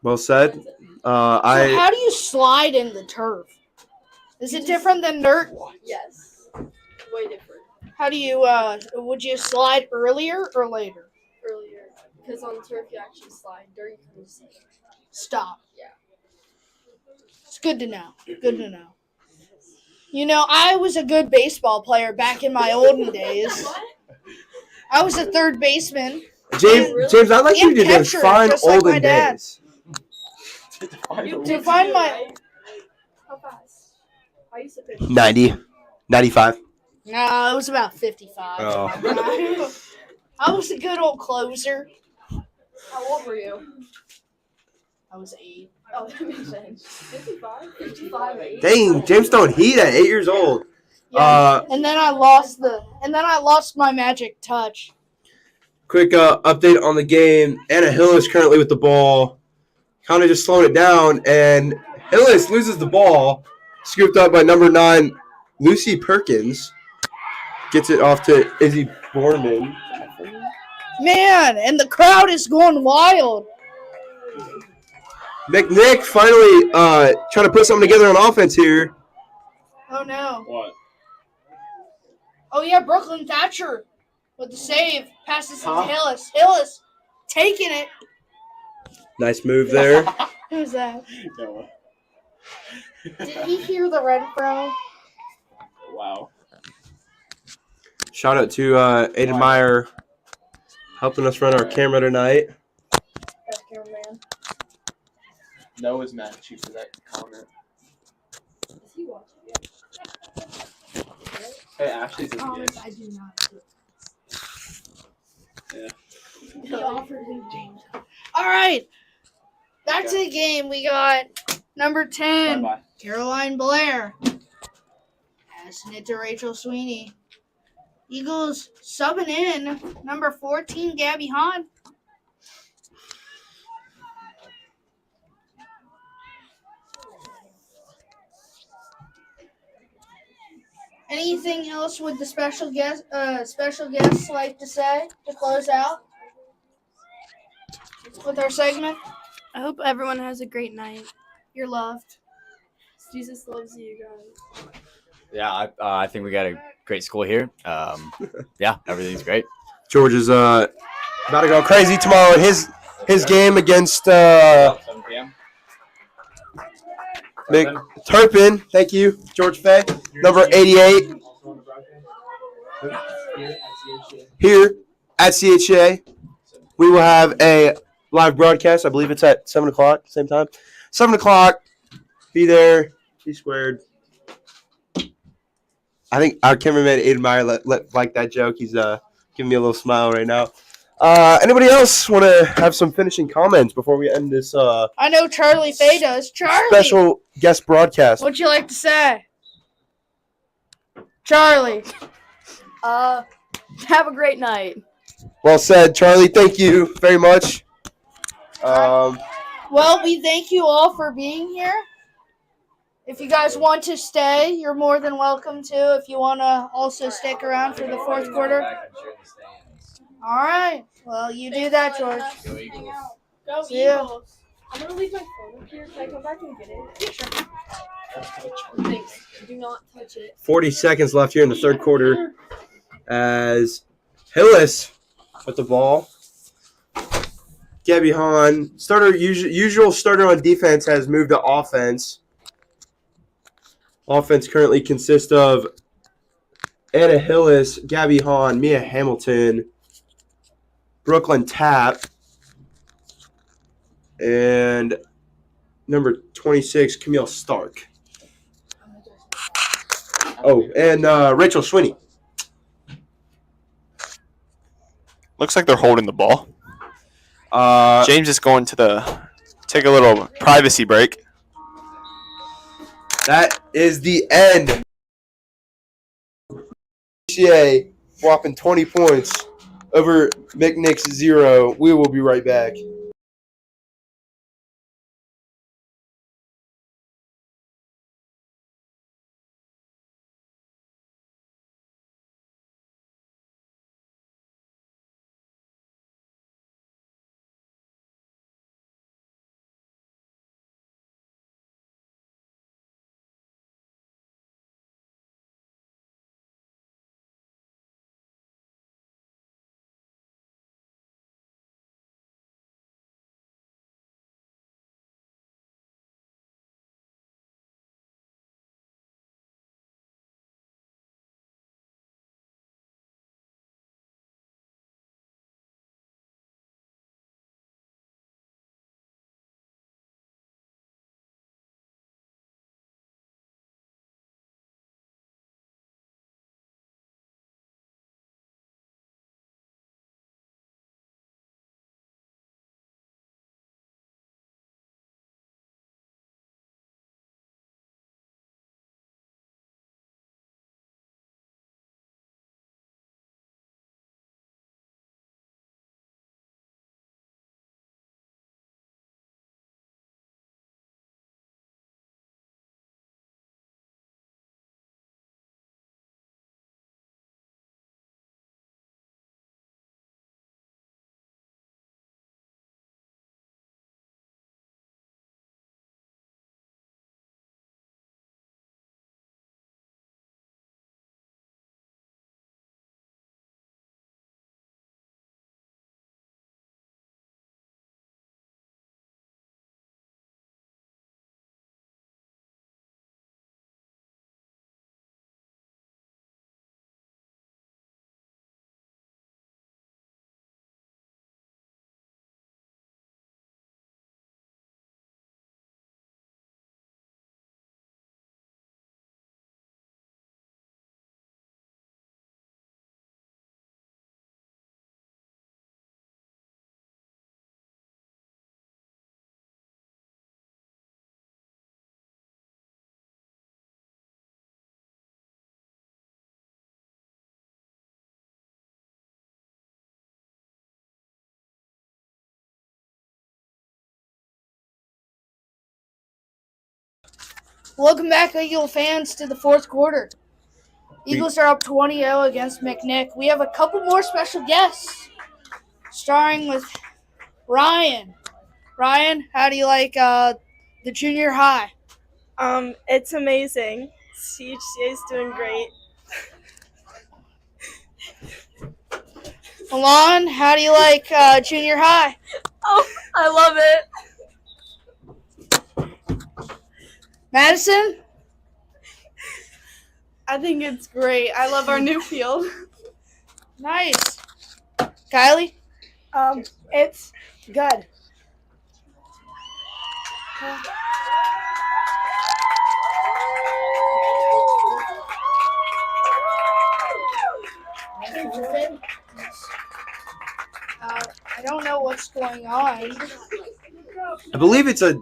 Speaker 6: Well said.
Speaker 1: So how do you slide in the turf? Is it different than dirt?
Speaker 8: Yes. Way different.
Speaker 1: How do you, would you slide earlier or later?
Speaker 8: Earlier. Because on the turf you actually slide. Dirt you can just
Speaker 1: Stop.
Speaker 8: Yeah.
Speaker 1: It's good to know. Good to know. I was a good baseball player back in my olden days. I was a third baseman.
Speaker 6: James, I like you to define olden days.
Speaker 1: Define my...
Speaker 8: How fast? I used to pitch.
Speaker 6: 90, 95.
Speaker 1: No, it was about 55.
Speaker 6: Oh.
Speaker 1: I was a good old closer.
Speaker 8: How old were you?
Speaker 9: I was 8. Oh, that makes sense. 55? 55 8.
Speaker 6: Dang, James throwing heat at 8 years old.
Speaker 1: Yeah, and then I lost my magic touch.
Speaker 6: Quick update on the game. Anna Hillis currently with the ball. Kind of just slowing it down. And Hillis loses the ball. Scooped up by number 9, Lucy Perkins. Gets it off to Izzy Borman.
Speaker 1: Man, and the crowd is going wild.
Speaker 6: McNick finally trying to put something together on offense here.
Speaker 1: Oh, no.
Speaker 4: What?
Speaker 1: Oh, yeah, Brooklyn Thatcher with the save. Passes to Hillis. Hillis taking it.
Speaker 6: Nice move there.
Speaker 1: Who's that?
Speaker 4: No.
Speaker 1: Did he hear the Renfro?
Speaker 4: Wow.
Speaker 6: Shout out to Aiden Meyer helping us run our camera tonight.
Speaker 9: Best cameraman.
Speaker 2: Noah's mad at you for that comment.
Speaker 9: Is he watching?
Speaker 2: Hey, Ashley's in the game.
Speaker 9: I do not.
Speaker 4: Yeah.
Speaker 9: He offered me James.
Speaker 1: All right. Back to the game. We got number 10,
Speaker 2: Bye-bye.
Speaker 1: Caroline Blair. Passing it to Rachel Sweeney. Eagles subbing in number 14, Gabby Hahn. Anything else would the special guests like to say to close out with our segment?
Speaker 8: I hope everyone has a great night. You're loved.
Speaker 9: Jesus loves you guys.
Speaker 7: Yeah, I think we got a great school here. Yeah, everything's great.
Speaker 6: George is about to go crazy tomorrow in his game against
Speaker 7: 7 p.m.
Speaker 6: Turpin. Thank you, George Fay. Number 88 here at CHCA. We will have a live broadcast. I believe it's at 7 o'clock, same time. 7 o'clock. Be there. Be squared. I think our cameraman Aiden Meyer like that joke. He's giving me a little smile right now. Anybody else want to have some finishing comments before we end this
Speaker 1: I know Charlie Faye does. Charlie,
Speaker 6: special guest broadcast?
Speaker 1: what'd you like to say? Charlie.
Speaker 9: Have a great night.
Speaker 6: Well said, Charlie. Thank you very much.
Speaker 1: Well, we thank you all for being here. If you guys want to stay, you're more than welcome to. If you want to also stick around for the fourth quarter. All right. Well, you do that, George.
Speaker 7: Go Eagles.
Speaker 9: Go
Speaker 1: See ya.
Speaker 9: Eagles. I'm gonna leave my phone up here. Can I come back and get it? Sure. Thanks. Do not touch it.
Speaker 6: 40 seconds left here in the third quarter as Hillis with the ball. Gabby Hahn, usual starter on defense, has moved to offense. Offense currently consists of Anna Hillis, Gabby Hahn, Mia Hamilton, Brooklyn Tapp, and number 26, Camille Stark. Oh, and Rachel Sweeney.
Speaker 2: Looks like they're holding the ball. James is going to take a little privacy break.
Speaker 6: That is the end. CHCA whopping 20 points over McNick's 0. We will be right back.
Speaker 1: Welcome back, Eagle fans, to the fourth quarter. Eagles are up 20-0 against McNick. We have a couple more special guests, starting with Ryan. Ryan, how do you like the junior high?
Speaker 8: It's amazing. CHCA is doing great.
Speaker 1: Milan, how do you like junior high?
Speaker 8: Oh, I love it.
Speaker 1: Madison?
Speaker 8: I think it's great. I love our new field.
Speaker 1: Nice. Kylie?
Speaker 9: It's good.
Speaker 1: I don't know what's going on.
Speaker 6: I believe it's a.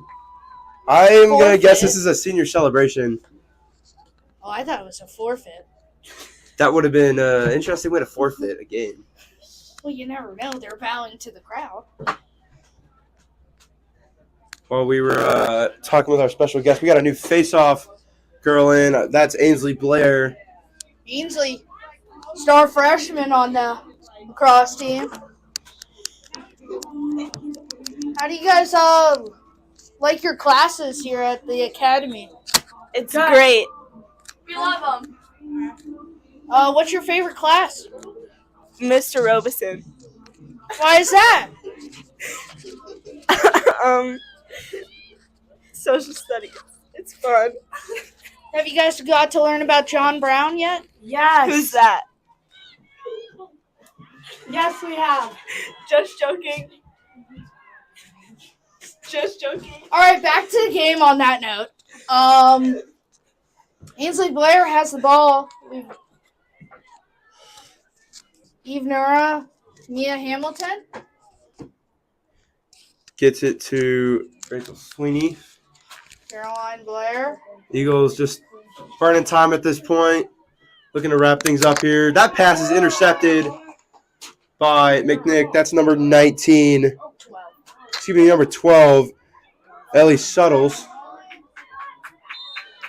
Speaker 6: I'm gonna
Speaker 1: Forfeit.
Speaker 6: guess this is a senior celebration.
Speaker 1: Oh, I thought it was a forfeit.
Speaker 6: That would have been an interesting way to forfeit a game.
Speaker 1: Well, you never know. They're bowing to the crowd.
Speaker 6: While we were talking with our special guest, we got a new face-off girl in. That's Ainsley Blair.
Speaker 1: Ainsley, star freshman on the lacrosse team. How do you guys like your classes here at the academy?
Speaker 8: It's great.
Speaker 9: We love them.
Speaker 1: What's your favorite class?
Speaker 8: Mr. Robeson.
Speaker 1: Why is that?
Speaker 8: Social studies. It's fun.
Speaker 1: Have you guys got to learn about John Brown yet?
Speaker 9: Yes.
Speaker 8: Who's that?
Speaker 9: Yes, we have.
Speaker 8: Just joking. Just joking.
Speaker 1: All right, back to the game on that note. Ainsley Blair has the ball. Eve Nura, Mia Hamilton.
Speaker 6: Gets it to Rachel Sweeney.
Speaker 1: Caroline Blair.
Speaker 6: Eagles just burning time at this point. Looking to wrap things up here. That pass is intercepted by McNick. That's number 19. Excuse me, number 12, Ellie Suttles.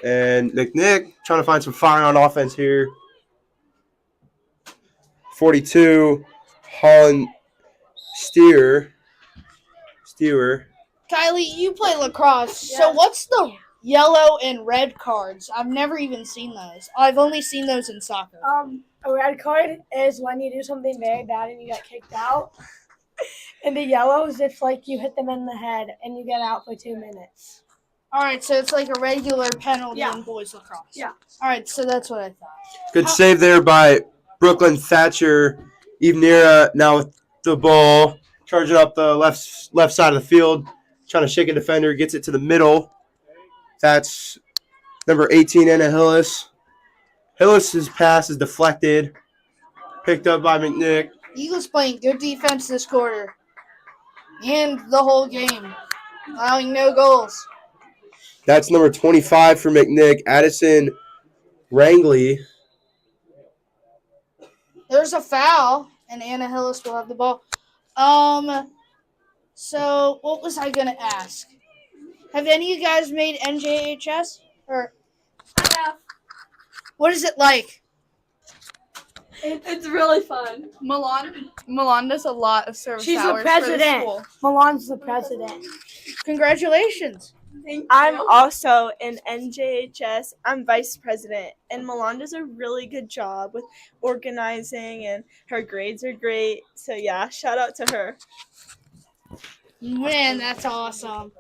Speaker 6: And McNick trying to find some fire on offense here. 42, Holland Steer.
Speaker 1: Kylie, you play lacrosse. So what's the yellow and red cards? I've never even seen those. I've only seen those in soccer.
Speaker 9: A red card is when you do something very bad and you get kicked out. And the yellow is if like you hit them in the head and you get out for 2 minutes.
Speaker 1: All right, so it's like a regular penalty
Speaker 9: Yeah.
Speaker 1: in boys lacrosse.
Speaker 9: Yeah.
Speaker 1: All right, so that's what I thought.
Speaker 6: Good save there by Brooklyn Thatcher. Eve Nira now with the ball, charging up the left side of the field, trying to shake a defender, gets it to the middle. That's number 18, Anna Hillis. Hillis's pass is deflected, picked up by McNick.
Speaker 1: Eagles playing good defense this quarter and the whole game, allowing no goals.
Speaker 6: That's number 25 for McNick, Addison Rangley.
Speaker 1: There's a foul, and Anna Hillis will have the ball. So what was I gonna ask? Have any of you guys made NJHS? Or
Speaker 9: I have.
Speaker 1: what is it like?
Speaker 9: It's really fun.
Speaker 8: Milan does a lot of service
Speaker 9: She's the
Speaker 8: hours
Speaker 9: president.
Speaker 8: for the school.
Speaker 9: Milan's the president.
Speaker 1: Congratulations.
Speaker 8: I'm also in NJHS. I'm vice president, and Milan does a really good job with organizing, and her grades are great. So yeah, shout out to her.
Speaker 1: Man, that's awesome.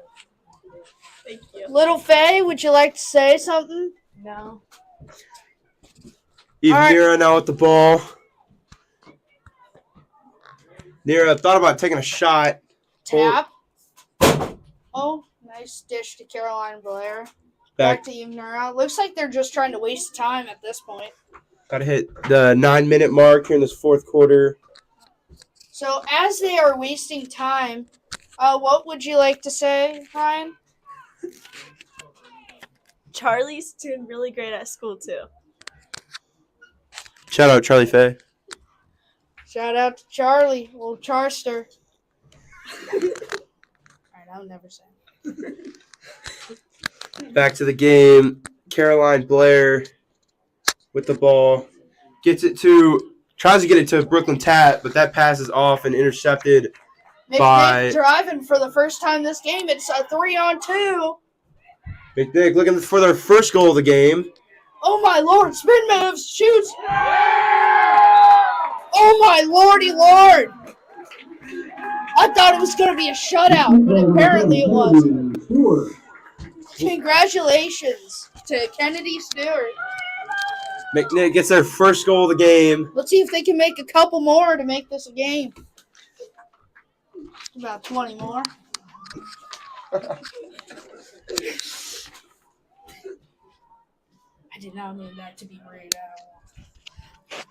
Speaker 8: Thank you.
Speaker 1: Little Faye, would you like to say something?
Speaker 9: No.
Speaker 6: Eve
Speaker 1: All right.
Speaker 6: Nira now with the ball. Nira thought about taking a shot.
Speaker 1: Tap. Oh, nice dish to Caroline Blair. Back to Eve Nura. Looks like they're just trying to waste time at this point.
Speaker 6: Got to hit the 9-minute mark here in this fourth quarter.
Speaker 1: So as they are wasting time, what would you like to say, Ryan?
Speaker 8: Charlie's doing really great at school too.
Speaker 6: Shout out Charlie Faye.
Speaker 1: Shout out to Charlie, old Charster. All right, I'll never say.
Speaker 6: Back to the game. Caroline Blair with the ball. Tries to get it to Brooklyn Tat, but that pass is off and intercepted.
Speaker 1: McNick driving for the first time this game. It's a 3-on-2.
Speaker 6: McNick looking for their first goal of the game.
Speaker 1: Oh, my Lord. Spin moves. Shoots. Oh, my Lordy Lord. I thought it was going to be a shutout, but apparently it was. Congratulations to Kennedy Stewart.
Speaker 6: McNick gets their first goal of the game.
Speaker 1: Let's see if they can make a couple more to make this a game. About 20 more. I did not mean that to be grayed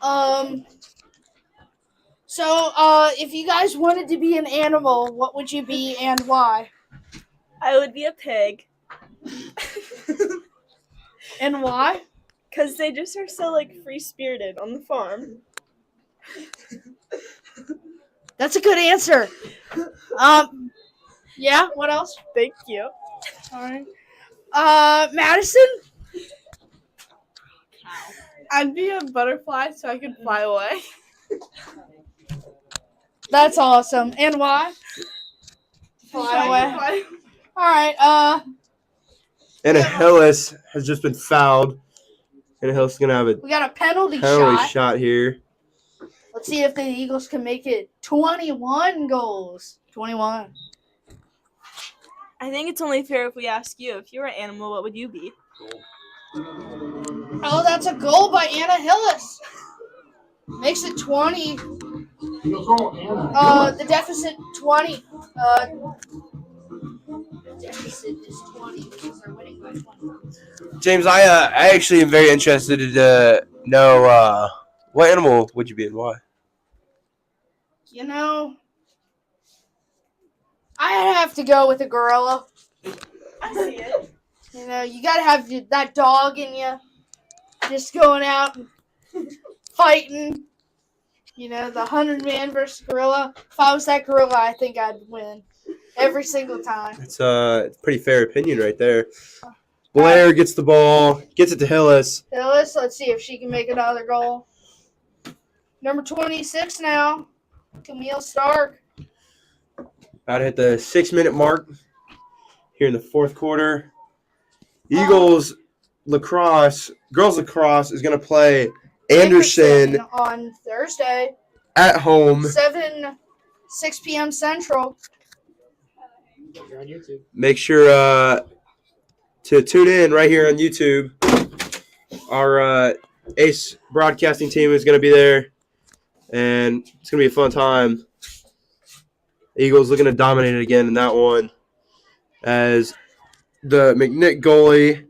Speaker 1: out. So, if you guys wanted to be an animal, what would you be and why?
Speaker 8: I would be a pig.
Speaker 1: And why?
Speaker 8: Because they just are so, free-spirited on the farm.
Speaker 1: That's a good answer. Yeah, what else?
Speaker 8: Thank you.
Speaker 1: All right. Madison?
Speaker 8: I'd be a butterfly so I could fly away.
Speaker 1: That's awesome. And why? Fly away. All right.
Speaker 6: Anna Hillis has just been fouled. Anna Hillis is going to have
Speaker 1: We got a penalty
Speaker 6: penalty
Speaker 1: shot.
Speaker 6: shot here.
Speaker 1: Let's see if the Eagles can make it 21 goals. 21.
Speaker 8: I think it's only fair if we ask you, if you were an animal, what would you be?
Speaker 1: Oh, that's a goal by Anna Hillis. Makes it 20. The deficit 20. Deficit is 20 because they're winning by 20.
Speaker 6: James, I actually am very interested to know what animal would you be and why?
Speaker 1: You know, I'd have to go with a gorilla.
Speaker 8: I see it.
Speaker 1: You know, you gotta have that dog in you, just going out and fighting. You know, the 100-man versus gorilla. If I was that gorilla, I think I'd win every single time.
Speaker 6: It's a pretty fair opinion right there. Blair gets the ball, gets it to Hillis.
Speaker 1: Hillis, let's see if she can make another goal. Number 26 now, Camille Stark.
Speaker 6: About to hit the 6-minute mark here in the fourth quarter. Eagles lacrosse, girls lacrosse is going to play Anderson
Speaker 1: on Thursday
Speaker 6: at home.
Speaker 1: 6 p.m. Central.
Speaker 4: You're on YouTube.
Speaker 6: Make sure to tune in right here on YouTube. Our Ace broadcasting team is going to be there, and it's going to be a fun time. Eagles looking to dominate it again in that one as the McNick goalie,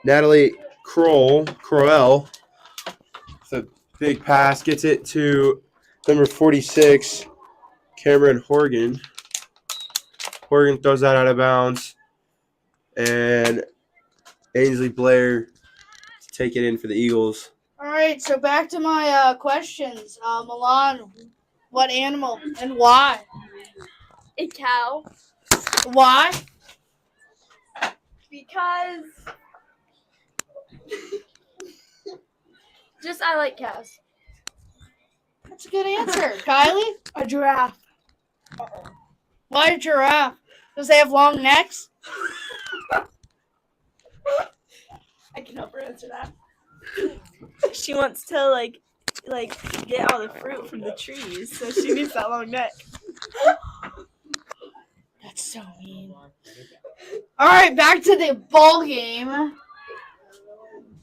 Speaker 6: Natalie Crowell, with a big pass, gets it to number 46, Cameron Horgan. Horgan throws that out of bounds, and Ainsley Blair to take it in for the Eagles.
Speaker 1: All right, so back to my questions. Milan, what animal and why?
Speaker 8: A cow.
Speaker 1: Why?
Speaker 8: Because just I like cows.
Speaker 1: That's a good answer. Kylie?
Speaker 9: A giraffe.
Speaker 1: Why a giraffe? Because they have long necks?
Speaker 8: I can help her answer that. She wants to get all the fruit from the trees, so she needs that long neck.
Speaker 1: That's so mean. All right, back to the ball game. All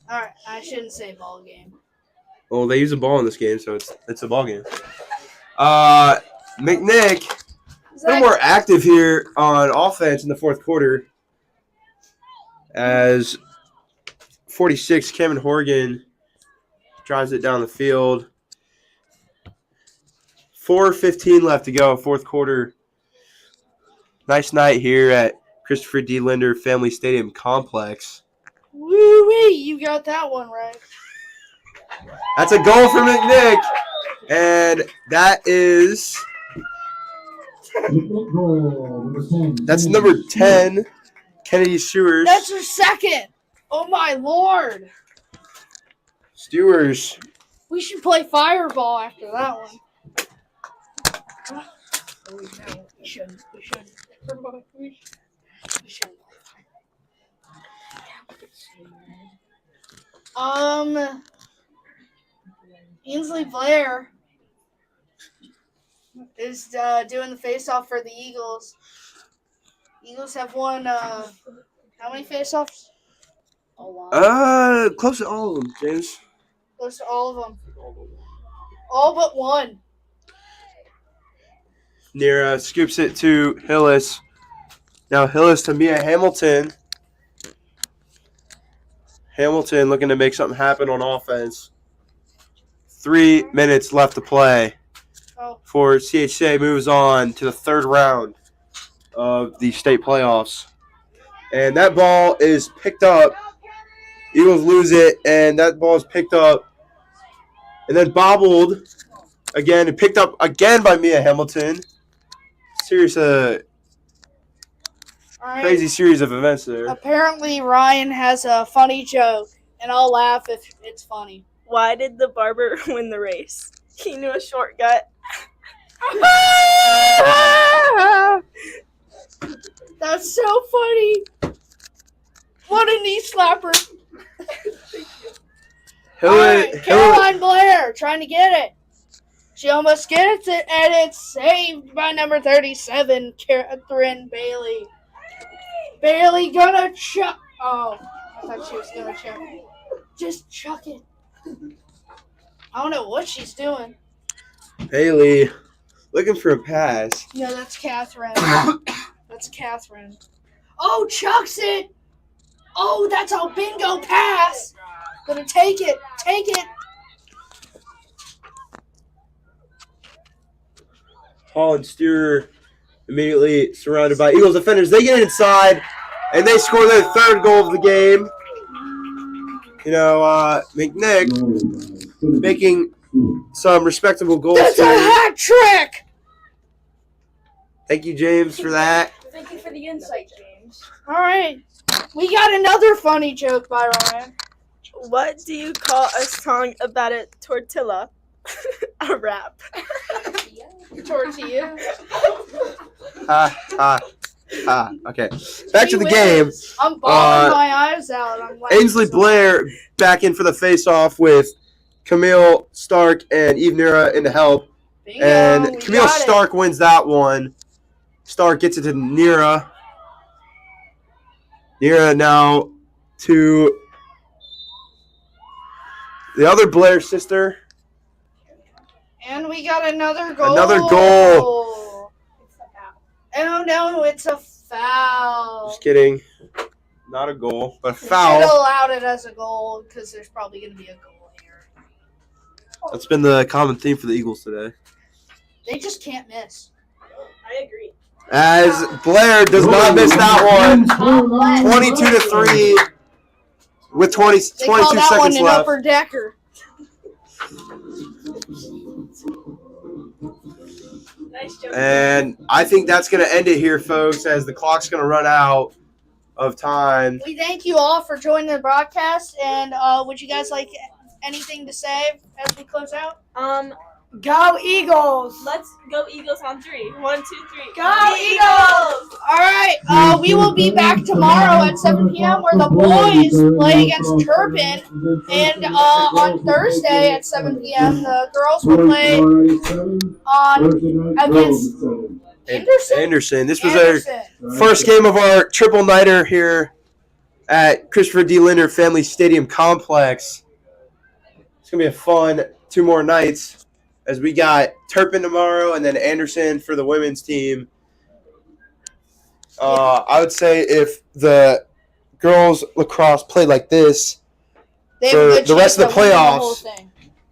Speaker 1: right, I shouldn't say ball game.
Speaker 6: Well, they use a ball in this game, so it's a ball game. McNick, a little more active here on offense in the fourth quarter as 46, Cameron Horgan drives it down the field. 4:15 left to go, fourth quarter. Nice night here at Christopher D. Linder Family Stadium Complex.
Speaker 1: Woo-wee, you got that one right.
Speaker 6: That's a goal for McNick, and that's number 10, Kennedy Stewart.
Speaker 1: That's her second. Oh my lord.
Speaker 6: Stewart.
Speaker 1: We should play Fireball after that one. We shouldn't. We shouldn't. We shouldn't play. Ainsley Blair is doing the face-off for the Eagles. Eagles have won how many face-offs? A lot.
Speaker 6: Close to all of them, James.
Speaker 1: Close to all of them. All but one.
Speaker 6: Nira scoops it to Hillis. Now Hillis to Mia Hamilton. Hamilton looking to make something happen on offense. 3 minutes left to play. For CHCA moves on to the third round of the state playoffs. And that ball is picked up. Eagles lose it, and that ball is picked up. And then bobbled again and picked up again by Mia Hamilton. Crazy series of events there.
Speaker 1: Apparently, Ryan has a funny joke, and I'll laugh if it's funny.
Speaker 8: Why did the barber win the race? He knew a shortcut.
Speaker 1: That's so funny. What a knee slapper. Caroline Blair trying to get it. She almost gets it, and it's saved by number 37, Catherine Bailey. Bailey gonna chuck. Oh, I thought she was gonna chuck. Just chuck it. I don't know what she's doing.
Speaker 6: Bailey looking for a pass.
Speaker 1: No, that's Catherine. That's Catherine. Oh, chucks it. Oh, that's a bingo pass. Gonna take it. Take it.
Speaker 6: Hall and Steer immediately surrounded by Eagles defenders. They get inside, and they score their third goal of the game. You know, McNick making some respectable goals.
Speaker 1: That's a hat trick.
Speaker 6: Thank you, James, for that.
Speaker 9: Thank you for the insight, James.
Speaker 1: All right. We got another funny joke by Ryan.
Speaker 8: What do you call a song about a tortilla? A rap.
Speaker 1: Tortilla.
Speaker 6: Okay. Back to the game.
Speaker 1: I'm bawling my eyes out. I'm like,
Speaker 6: Ainsley Blair back in for the face-off with Camille Stark and Eve Nira in to help.
Speaker 1: bingo,
Speaker 6: And
Speaker 1: we
Speaker 6: Camille
Speaker 1: got it.
Speaker 6: Stark wins that one. Stark gets it to Nira. Nira now to the other Blair sister.
Speaker 1: And we got another goal.
Speaker 6: Another goal.
Speaker 1: Oh, no, it's a foul.
Speaker 6: Just kidding. Not a goal, but a
Speaker 1: We should
Speaker 6: foul.
Speaker 1: have allowed it as a goal because there's probably going to be a goal here.
Speaker 6: That's been the common theme for the Eagles today.
Speaker 1: They just can't miss.
Speaker 8: I agree.
Speaker 6: As Blair does not miss that one. 22-3 with 22
Speaker 1: They call that one
Speaker 6: seconds
Speaker 1: an
Speaker 6: left.
Speaker 1: upper decker.
Speaker 8: Nice joke.
Speaker 6: And I think that's going to end it here, folks, as the clock's going to run out of time.
Speaker 1: We thank you all for joining the broadcast. And would you guys like anything to say as we close out?
Speaker 9: Go Eagles!
Speaker 8: Let's go Eagles on 3. 1, 2, 3.
Speaker 9: Go Eagles!
Speaker 1: All right. We will be back tomorrow at 7 p.m. where the boys play against Turpin. And on Thursday at 7 p.m. the girls will play against Anderson.
Speaker 6: This was our first game of our triple nighter here at Christopher D. Linder Family Stadium Complex. It's going to be a fun 2 more nights as we got Turpin tomorrow and then Anderson for the women's team. I would say if the girls lacrosse play like this for the rest of the playoffs,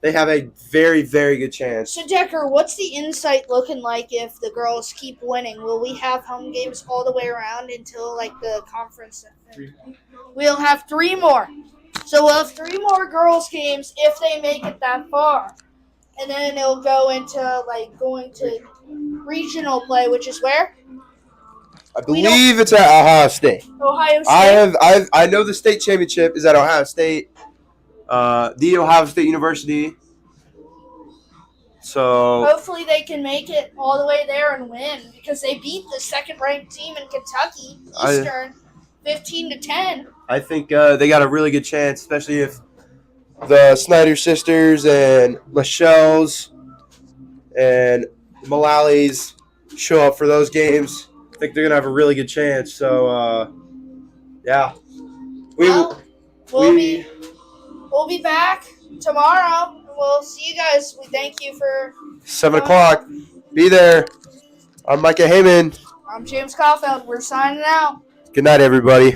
Speaker 6: they have a very, very good chance.
Speaker 1: So, Decker, what's the insight looking like if the girls keep winning? Will we have home games all the way around until, like, the conference? We'll have 3 more. So we'll have 3 more girls' games if they make it that far. And then it'll go into, like, going to regional play, which is where?
Speaker 6: I believe it's at Ohio State.
Speaker 1: Ohio State.
Speaker 6: I know the state championship is at Ohio State, the Ohio State University. So
Speaker 1: Hopefully they can make it all the way there and win because they beat the second-ranked team in Kentucky, Eastern, 15-10.
Speaker 6: I think they got a really good chance, especially if the Snyder sisters and Michelle's and Mullally's show up for those games. I think they're gonna have a really good chance. So yeah,
Speaker 1: We'll be back tomorrow. We'll see you guys. We thank you for
Speaker 6: 7 o'clock. Be there. I'm Micah Heyman.
Speaker 1: I'm James Caulfield. We're signing out.
Speaker 6: Good night, everybody.